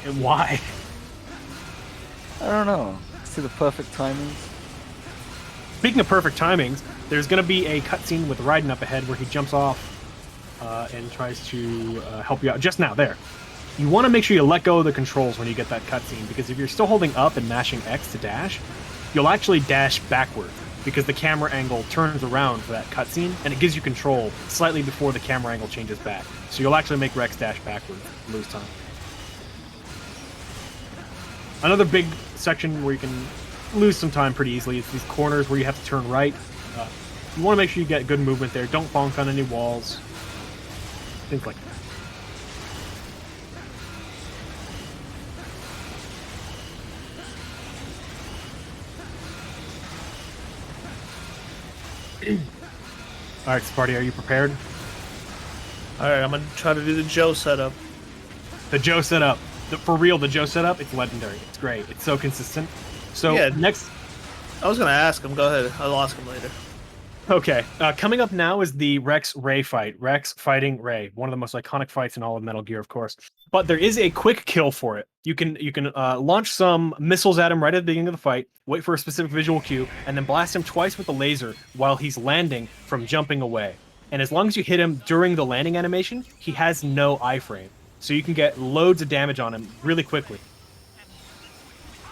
And why? I don't know. See the perfect timings. Speaking of perfect timings, there's going to be a cutscene with Raiden up ahead where he jumps off and tries to help you out. Just now, there. You want to make sure you let go of the controls when you get that cutscene, because if you're still holding up and mashing X to dash, you'll actually dash backward, because the camera angle turns around for that cutscene, and it gives you control slightly before the camera angle changes back. So you'll actually make Rex dash backward, lose time. Another big section where you can lose some time pretty easily is these corners where you have to turn right. You want to make sure you get good movement there. Don't bonk on any walls. Things like that. All right, Spartyy, are you prepared? Alright, I'm gonna try to do the Joe setup. The Joe setup. For real, the Joe setup, it's legendary. It's great. It's so consistent. So Yeah. next... I was gonna ask him. Go ahead. I'll ask him later. Okay, coming up now is the Rex-Ray fight. Rex fighting Ray, one of the most iconic fights in all of Metal Gear, of course. But there is a quick kill for it. You can launch some missiles at him right at the beginning of the fight, wait for a specific visual cue, and then blast him twice with a laser while he's landing from jumping away. And as long as you hit him during the landing animation, he has no iframe. So you can get loads of damage on him really quickly.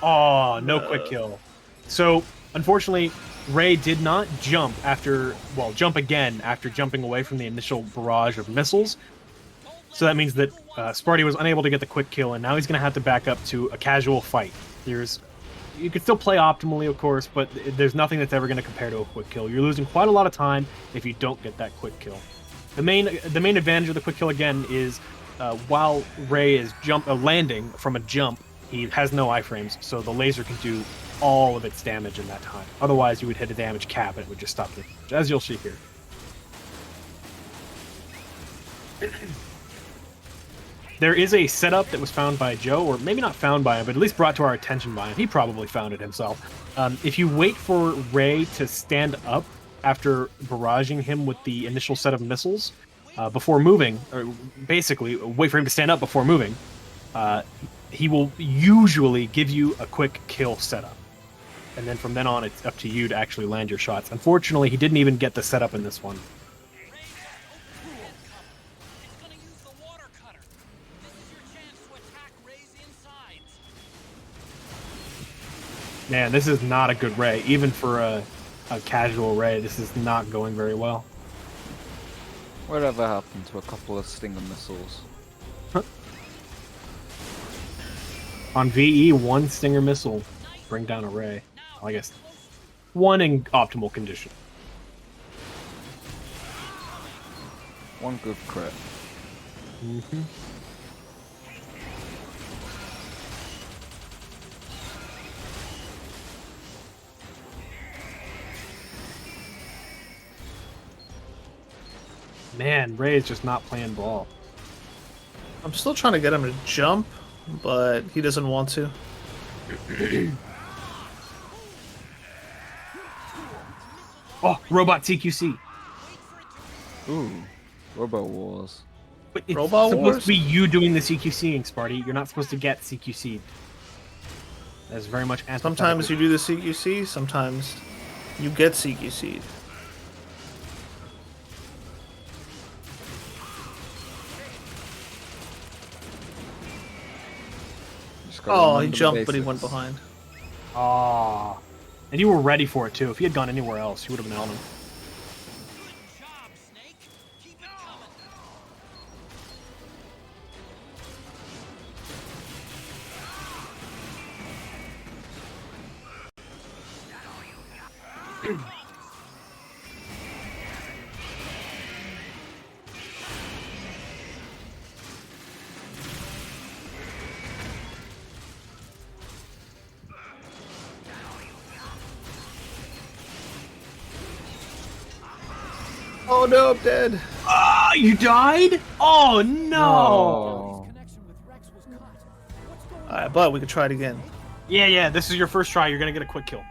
Oh, no quick kill. So, unfortunately, Ray did not jump again after jumping away from the initial barrage of missiles. So that means that Spartyy was unable to get the quick kill, and now he's going to have to back up to a casual fight. You can still play optimally, of course, but there's nothing that's ever going to compare to a quick kill. You're losing quite a lot of time if you don't get that quick kill. The main advantage of the quick kill, again, is while Ray is landing from a jump, he has no iframes, so the laser can do all of its damage in that time. Otherwise, you would hit a damage cap and it would just stop the damage, as you'll see here. There is a setup that was found by Joe, or maybe not found by him, but at least brought to our attention by him. He probably found it himself. If you wait for Ray to stand up after barraging him with the initial set of missiles before moving, or basically wait for him to stand up before moving, he will usually give you a quick kill setup. And then from then on, it's up to you to actually land your shots. Unfortunately, he didn't even get the setup in this one. It's gonna use the water cutter. This is your chance to attack Ray's insides. Man, this is not a good Ray. Even for a casual Ray, this is not going very well. Whatever happened to a couple of Stinger missiles? On VE, one Stinger missile bring down a Ray. Well, I guess one in optimal condition. One good crit. Mm-hmm. Man, Ray is just not playing ball. I'm still trying to get him to jump, but he doesn't want to. Oh, robot CQC. Ooh, Robo Wars. But it's Robot supposed Wars? to be you doing the CQCing, Spartyy. You're not supposed to get CQC'd. That's very much antithetical. Sometimes you do the CQC, sometimes you get CQC'd. Just gotta Oh, he remember the jumped, but he went basics. behind. Ah, and you were ready for it too. If he had gone anywhere else, you would have nailed him. Good job, Snake. Keep it coming. Oh no, I'm dead. Ah, you died? Oh no! No. Connection with Rex was cut. What's going Alright, but we could try it again. Yeah. This is your first try. You're gonna get a quick kill.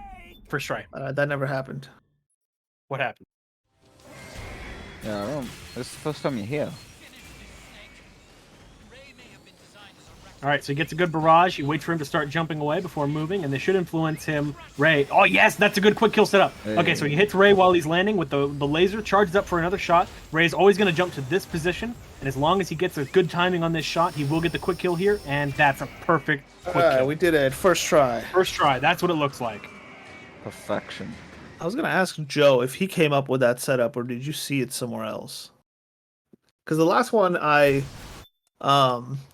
First try. That never happened. What happened? Yeah, I don't. This is the first time you're here. Ray may have been designed as a Rex. All right, so he gets a good barrage. You wait for him to start jumping away before moving, and they should influence him. Ray. Oh yes, that's a good quick kill setup. Okay, so he hits Ray while he's landing with the laser, charged up for another shot. Ray's always going to jump to this position, and as long as he gets a good timing on this shot, he will get the quick kill here, and that's a perfect quick Alright, kill. we did it. First try. First try. That's what it looks like. Perfection. I was gonna ask Joe if he came up with that setup or did you see it somewhere else? Because the last one I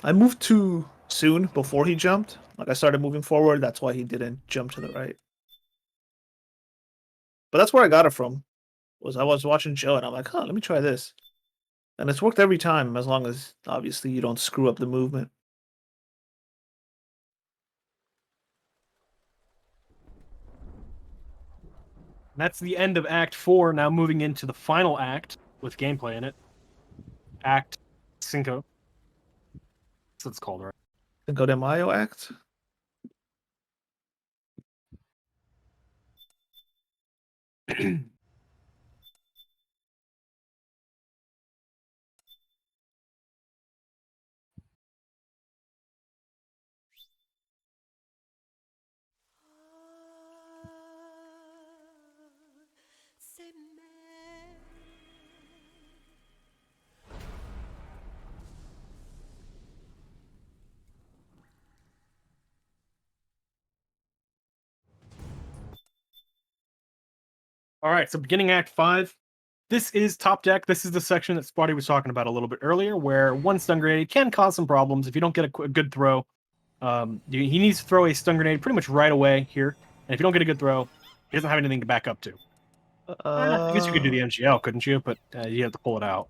moved too soon before he jumped. Like I started moving forward, that's why he didn't jump to the right. But that's where I got it from. Was I was watching Joe and I'm like, huh, let me try this. And it's worked every time as long as obviously you don't screw up the movement. That's the end of Act 4. Now moving into the final act with gameplay in it. Act Cinco. That's what it's called, right? Cinco de Mayo act. All right, so beginning Act 5. This is top deck. This is the section that Spartyy was talking about a little bit earlier, where one stun grenade can cause some problems if you don't get a good throw. He needs to throw a stun grenade pretty much right away here, and if you don't get a good throw, he doesn't have anything to back up to. I guess you could do the MGL, couldn't you? But you have to pull it out.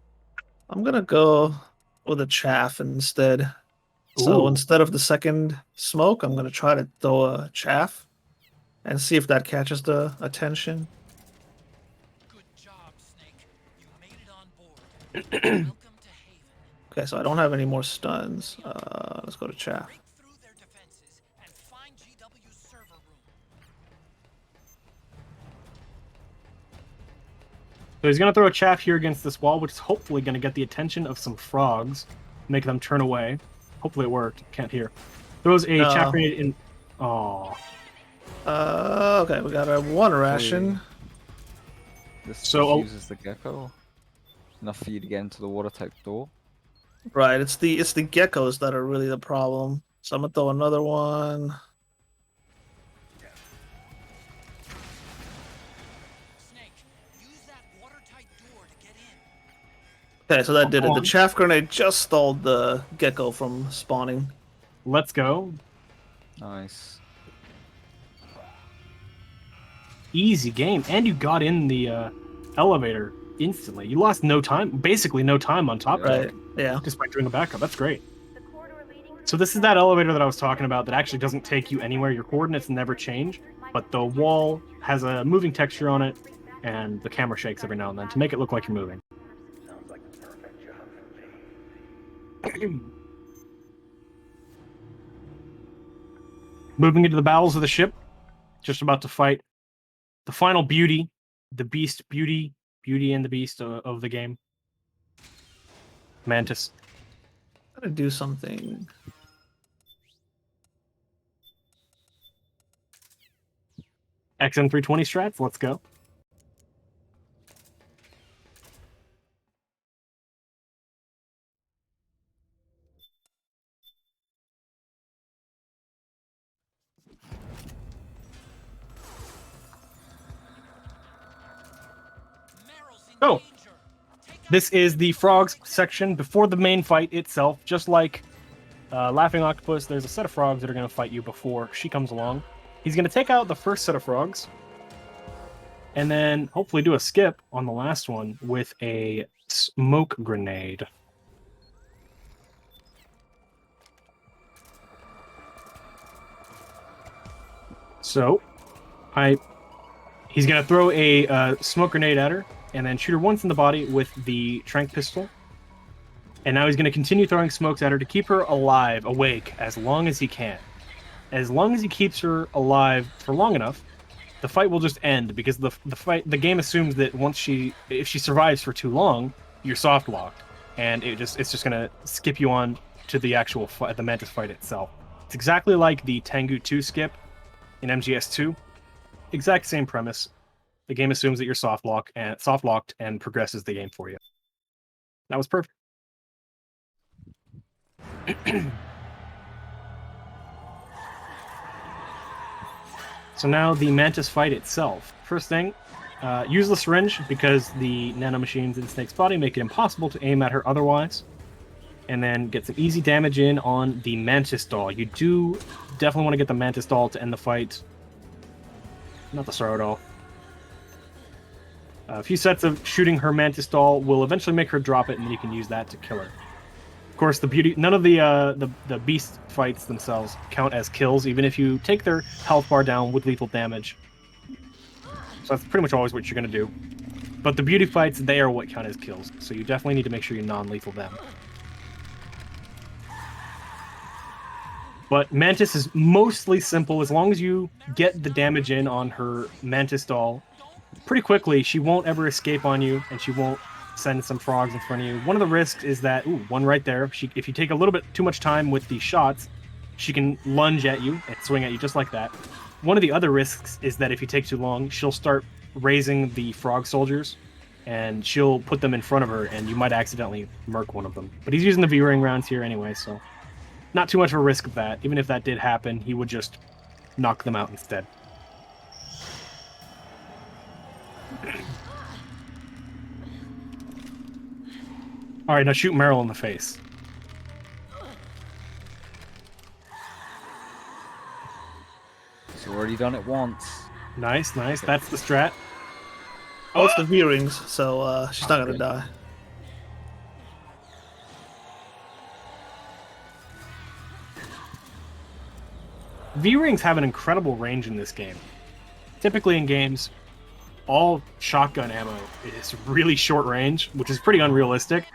I'm gonna go with a chaff instead. So Ooh. instead of the second smoke, I'm gonna try to throw a chaff and see if that catches the attention. Good job, Snake. You made it on board. Welcome to Haven. Okay, so I don't have any more stuns. Let's go to chaff. Break through their defenses and find GW's server room. So he's going to throw a chaff here against this wall, which is hopefully going to get the attention of some frogs, make them turn away. Hopefully it worked. Can't hear. Throws a No. chaff grenade in... Oh. Okay, we got our one ration. This So- just uses the gecko. Enough for you to get into the water type door. Right, it's the geckos that are really the problem. So I'm gonna throw another one. Snake, use that watertight door to get in. Okay, so that did it. The On. chaff grenade just stalled the gecko from spawning. Let's go. Nice. Easy game. And you got in the elevator instantly. You lost no time, basically no time on top of Right, it, yeah. just by doing a backup. That's great. The corridor leading So this is that elevator that I was talking about that actually doesn't take you anywhere. Your coordinates never change, but the wall has a moving texture on it, and the camera shakes every now and then to make it look like you're moving. Sounds like the perfect job for me. Moving into the bowels of the ship, just about to fight the final beauty, the beast, Beauty and the Beast of the game. Mantis. Gotta do something. XM320 strats, let's go. Meryl's in Oh. danger. Take out This is the frogs section before the main fight itself. Just like Laughing Octopus, there's a set of frogs that are going to fight you before she comes along. He's going to take out the first set of frogs, and then hopefully do a skip on the last one with a smoke grenade. So, he's going to throw a smoke grenade at her, and then shoot her once in the body with the tranq pistol. And now he's going to continue throwing smokes at her to keep her alive, awake, as long as he can. As long as he keeps her alive for long enough, the fight will just end, because the game assumes that if she survives for too long, you're soft locked, and it's just going to skip you on to the actual fight, the Mantis fight itself. It's exactly like the Tengu 2 skip in MGS2. Exact same premise. The game assumes that you're soft locked and progresses the game for you. That was perfect. So now the Mantis fight itself. First thing, use the syringe because the nanomachines in Snake's body make it impossible to aim at her otherwise. And then get some easy damage in on the Mantis doll. You do definitely want to get the Mantis doll to end the fight. Not the Sorrow doll. A few sets of shooting her Mantis doll will eventually make her drop it, and then you can use that to kill her. Of course, none of the beast fights themselves count as kills, even if you take their health bar down with lethal damage. So that's pretty much always what you're going to do. But the beauty fights, they are what count as kills, so you definitely need to make sure you non-lethal them. But Mantis is mostly simple. As long as you get the damage in on her Mantis doll pretty quickly, she won't ever escape on you, and she won't send some frogs in front of you. One of the risks is that, one right there, if you take a little bit too much time with the shots, she can lunge at you and swing at you just like that. One of the other risks is that if you take too long, she'll start raising the frog soldiers, and she'll put them in front of her, and you might accidentally murk one of them. But he's using the V-Ring rounds here anyway, so not too much of a risk of that. Even if that did happen, he would just knock them out instead. Alright, now shoot Meryl in the face. She's already done it once. Nice, nice. That's the strat. Oh, it's the V-Rings, so she's not gonna Okay. die. V-Rings have an incredible range in this game. Typically in games, all shotgun ammo is really short range, which is pretty unrealistic.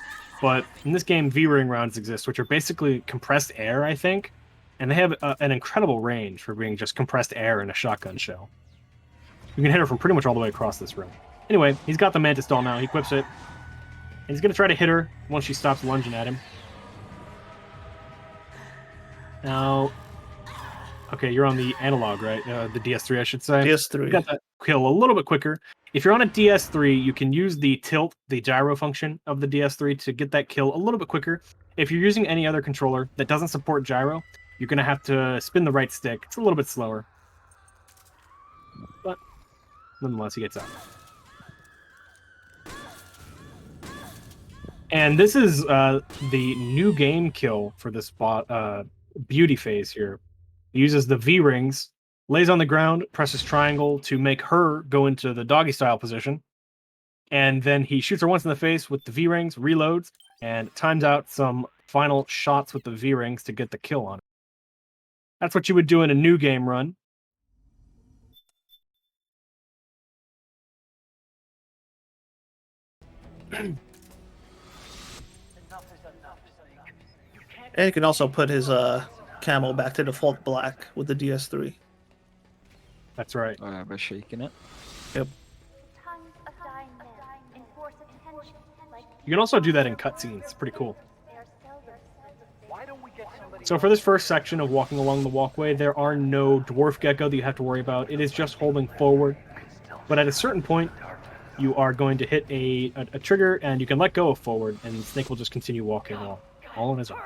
But in this game, V-ring rounds exist, which are basically compressed air, I think, and they have an incredible range for being just compressed air in a shotgun shell. You can hit her from pretty much all the way across this room. Anyway, he's got the Mantis doll now. He equips it. And he's going to try to hit her once she stops lunging at him. Now, okay, you're on the analog, right? The DS3, I should say. DS3. You got that kill a little bit quicker. If you're on a DS3, you can use the tilt, the gyro function of the DS3 to get that kill a little bit quicker. If you're using any other controller that doesn't support gyro, you're going to have to spin the right stick. It's a little bit slower. But nonetheless, he gets out. And this is the new game kill for this beauty phase here. He uses the V-rings, lays on the ground, presses triangle to make her go into the doggy style position. And then he shoots her once in the face with the V-rings, reloads, and times out some final shots with the V-rings to get the kill on her. That's what you would do in a new game run. And you can also put his camo back to default black with the DS3. That's right. By shaking it. Yep. Tons of dying men enforce attention like You can also do that in cutscenes. It's pretty cool. they are seldom Why don't we get somebody? So for this first section of walking along the walkway, there are no dwarf gecko that you have to worry about. It is just holding forward. But at a certain point, you are going to hit a trigger, and you can let go of forward, and Snake will just continue walking along, all on his own.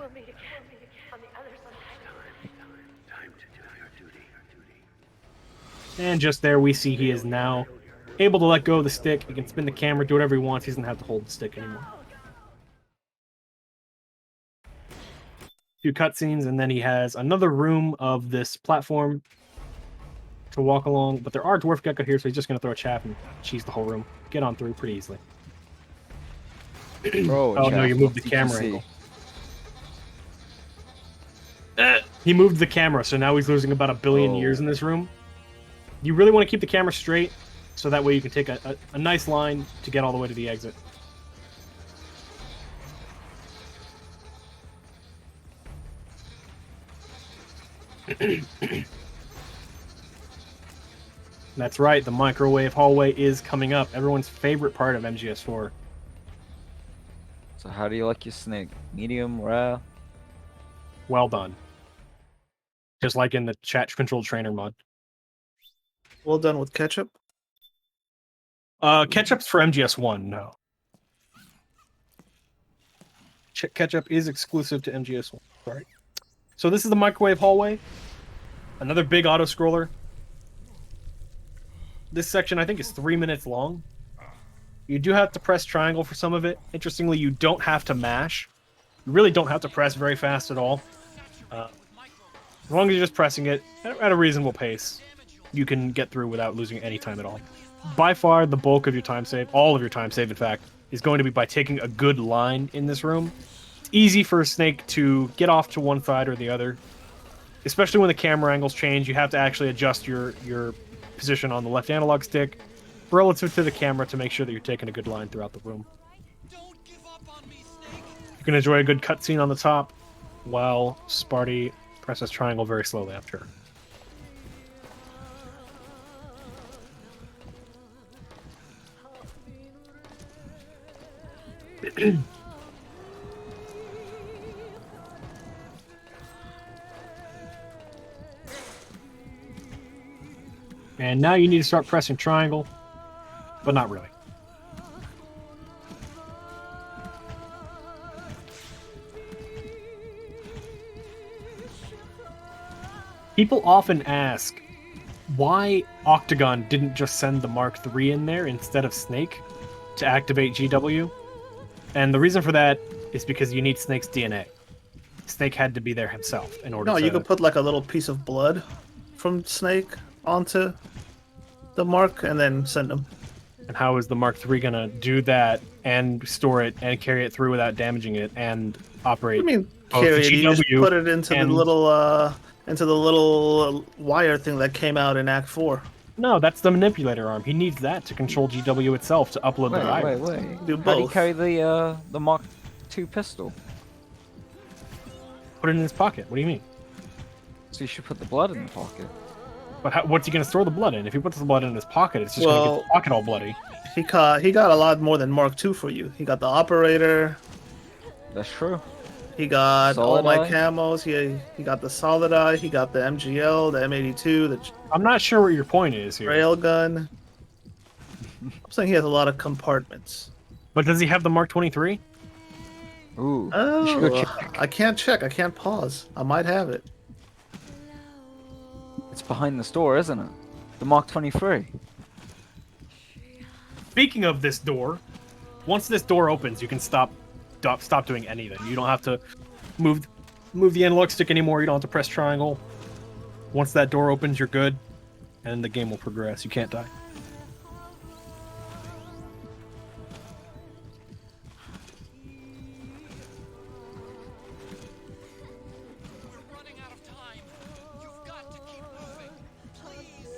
we'll meet again on the other side. Time to do your duty. And just there, we see he is now able to let go of the stick. He can spin the camera, do whatever he wants. He doesn't have to hold the stick anymore. Few cutscenes, and then he has another room of this platform to walk along. But there are dwarf gecko here, so he's just going to throw a chaff and cheese the whole room. Get on through pretty easily. Bro, Oh, no, you moved the camera angle. He moved the camera, so now he's losing about 1 billion years in this room. You really want to keep the camera straight, so that way you can take a nice line to get all the way to the exit. That's right, the microwave hallway is coming up. Everyone's favorite part of MGS4. So how do you like your snake? Medium, rare? Well done. Just like in the chat controlled trainer mod. Well done with ketchup. Ketchup's for MGS1, no. Ketchup is exclusive to MGS1. Sorry. So this is the microwave hallway. Another big auto-scroller. This section, I think, is 3 minutes long. You do have to press triangle for some of it. Interestingly, you don't have to mash. You really don't have to press very fast at all. As long as you're just pressing it at a reasonable pace, you can get through without losing any time at all. By far, the bulk of your time save, all of your time save, in fact, is going to be by taking a good line in this room. It's easy for a Snake to get off to one side or the other. Especially when the camera angles change, you have to actually adjust your position on the left analog stick relative to the camera to make sure that you're taking a good line throughout the room. Don't give up on me, Snake. You can enjoy a good cutscene on the top while Spartyy presses triangle very slowly after. And now you need to start pressing triangle, but not really. People often ask why Octagon didn't just send the Mark III in there instead of Snake to activate GW. And the reason for that is because you need Snake's DNA. Snake had to be there himself in order to... No, you could put like a little piece of blood from Snake onto the Mark and then send him. And how is the Mark III gonna do that and store it and carry it through without damaging it and operate? I mean, both carry it, you just GW put it into and- the little wire thing that came out in Act 4. No, that's the manipulator arm. He needs that to control GW itself to upload the virus. Wait. Do How do you both. carry the Mark II pistol? Put it in his pocket. What do you mean? So you should put the blood in the pocket. But what's he going to store the blood in? If he puts the blood in his pocket, it's just going to Well- get the pocket all bloody. He got a lot more than Mark II for you. He got the operator. That's true. He got all Solid my eye? camos. He got the solid eye. He got the MGL, the M82, the I'm not sure what your point is here. railgun. I'm saying he has a lot of compartments. But does he have the Mark 23? Ooh. You should go Oh, check. I can't check. I can't pause. I might have it. It's behind the store, isn't it? The Mark 23. Speaking of this door, once this door opens, you can stop doing anything. You don't have to move the analog stick anymore. You don't have to press triangle. Once that door opens, you're good, and the game will progress. You can't die. We're running out of time. You've got to keep moving. Please.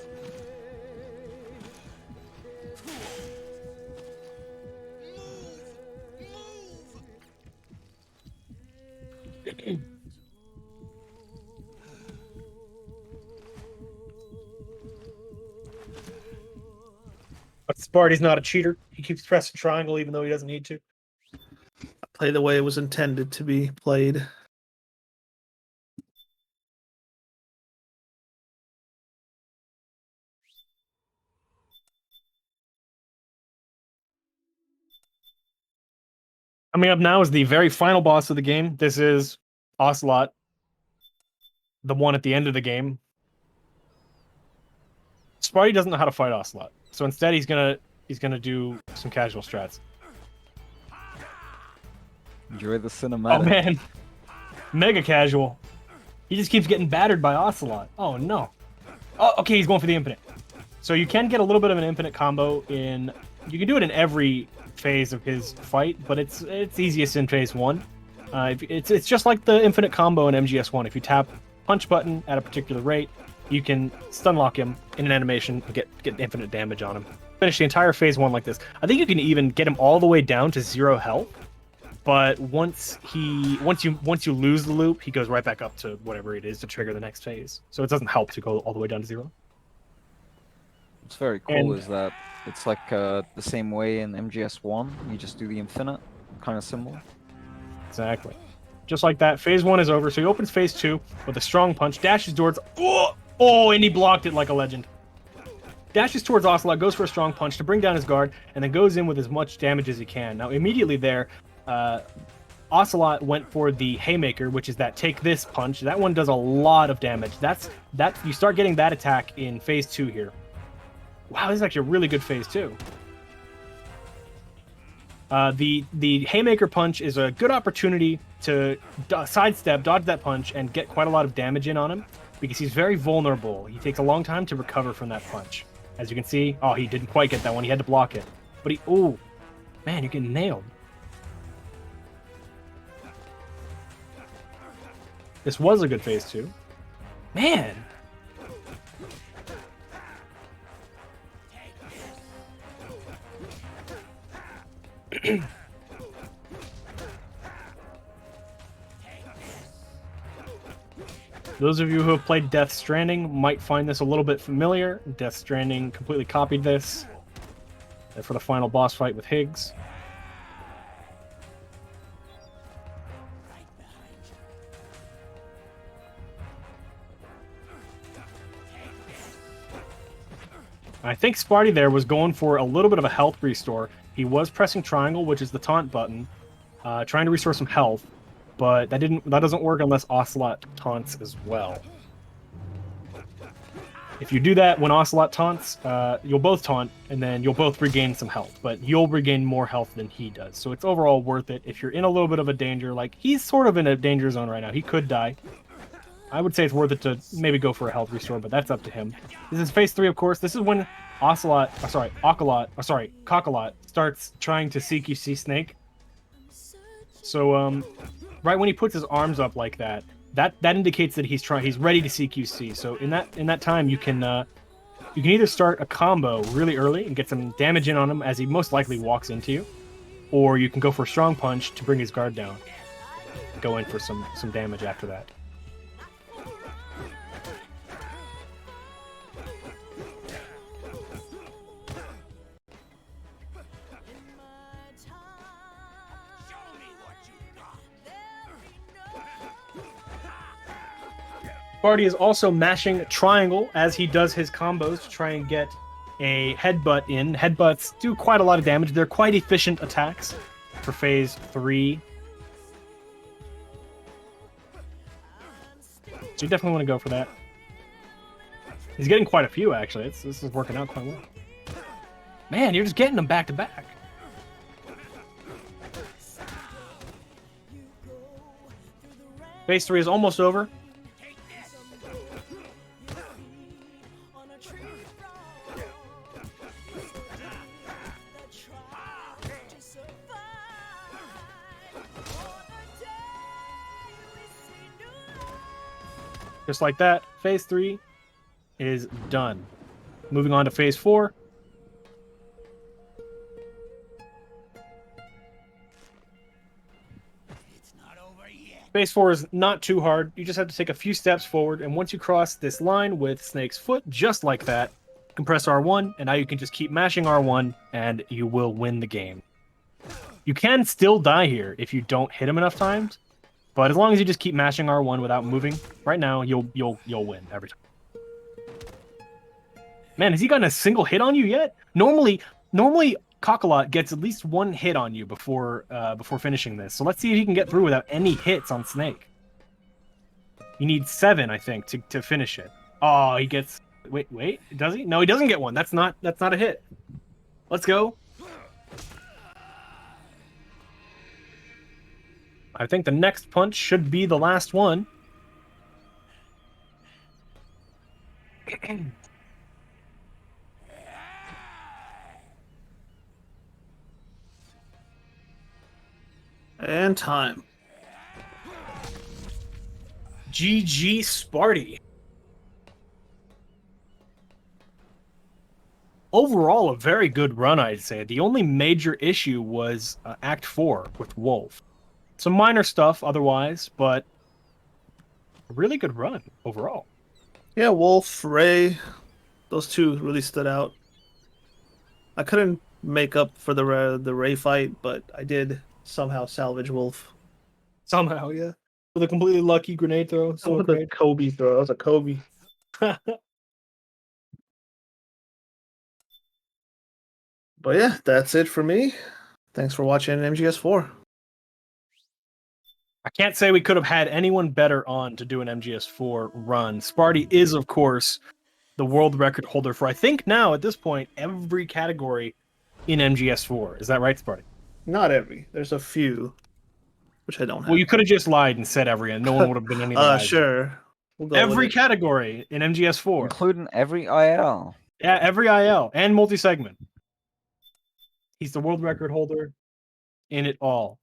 Move. But Sparty's not a cheater. He keeps pressing triangle even though he doesn't need to. Play the way it was intended to be played. Coming up now is the very final boss of the game. This is Ocelot, the one at the end of the game. Spartyy doesn't know how to fight Ocelot, so instead he's gonna do some casual strats. Enjoy the cinematic. Oh man, mega casual. He just keeps getting battered by Ocelot. Oh no. Oh, okay, he's going for the infinite. So you can get a little bit of an infinite combo in. You can do it in every phase of his fight, but it's easiest in phase 1. It's just like the infinite combo in MGS1. If you tap punch button at a particular rate, you can stun lock him in an animation and get infinite damage on him. Finish the entire phase 1 like this. I think you can even get him all the way down to 0 health. But once you lose the loop, he goes right back up to whatever it is to trigger the next phase. So it doesn't help to go all the way down to 0. What's very cool And- is that it's like the same way in MGS1. You just do the infinite, kind of similar. Exactly. Just like that, phase 1 is over. So he opens phase 2 with a strong punch, dashes towards. Oh, and he blocked it like a legend. Dashes towards Ocelot, goes for a strong punch to bring down his guard, and then goes in with as much damage as he can. Now, immediately there, Ocelot went for the Haymaker, which is that take this punch. That one does a lot of damage. That you start getting that attack in phase 2 here. Wow, this is actually a really good phase 2. The Haymaker punch is a good opportunity to sidestep, dodge that punch, and get quite a lot of damage in on him, because he's very vulnerable. He takes a long time to recover from that punch. As you can see, oh, he didn't quite get that one. He had to block it. But oh, man, you're getting nailed. This was a good phase 2. Man! Those of you who have played Death Stranding might find this a little bit familiar. Death Stranding completely copied this for the final boss fight with Higgs. I think Spartyy there was going for a little bit of a health restore. He was pressing triangle, which is the taunt button, trying to restore some health, but that doesn't work unless Ocelot taunts as well. If you do that when Ocelot taunts, you'll both taunt, and then you'll both regain some health, but you'll regain more health than he does. So it's overall worth it. If you're in a little bit of a danger, like he's sort of in a danger zone right now, he could die. I would say it's worth it to maybe go for a health restore, but that's up to him. This is phase 3, of course. This is when Cockalot starts trying to CQC Snake. So, right when he puts his arms up like that, that indicates that he's ready to CQC. So in that time, you can You can either start a combo really early and get some damage in on him as he most likely walks into you, or you can go for a strong punch to bring his guard down. Go in for some damage after that. Spartyy is also mashing triangle as he does his combos to try and get a headbutt in. Headbutts do quite a lot of damage. They're quite efficient attacks for phase 3. So you definitely want to go for that. He's getting quite a few, actually. This is working out quite well. Man, you're just getting them back to back. Phase 3 is almost over. Just like that, phase 3 is done. Moving on to phase 4. It's not over yet. Phase 4 is not too hard. You just have to take a few steps forward, and once you cross this line with Snake's foot, just like that, compress R1, and now you can just keep mashing R1, and you will win the game. You can still die here if you don't hit him enough times, but as long as you just keep mashing R1 without moving, right now you'll win every time. Man, has he gotten a single hit on you yet? Normally Cockalot gets at least one hit on you before finishing this. So let's see if he can get through without any hits on Snake. He needs 7, I think, to finish it. Oh, he gets wait, does he? No, he doesn't get one. That's not a hit. Let's go. I think the next punch should be the last one. And time. GG Spartyy. Overall, a very good run, I'd say. The only major issue was Act 4 with Wolf. Some minor stuff otherwise, but a really good run overall. Yeah, Wolf, Ray, those two really stood out. I couldn't make up for the Ray fight, but I did somehow salvage Wolf. Somehow, yeah. With a completely lucky grenade throw. So With a Kobe throw. That was a Kobe. But yeah, that's it for me. Thanks for watching MGS4. I can't say we could have had anyone better on to do an MGS4 run. Spartyy is, of course, the world record holder for, I think now, at this point, every category in MGS4. Is that right, Spartyy? Not every. There's a few, which I don't have. Well, you could have just lied and said every, and no one would have been any the wiser. Sure. We'll go Every with it. category in MGS4. Including every IL. Yeah, every IL and multi-segment. He's the world record holder in it all.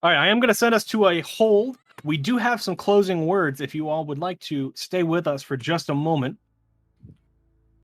All right, I am going to send us to a hold. We do have some closing words if you all would like to stay with us for just a moment.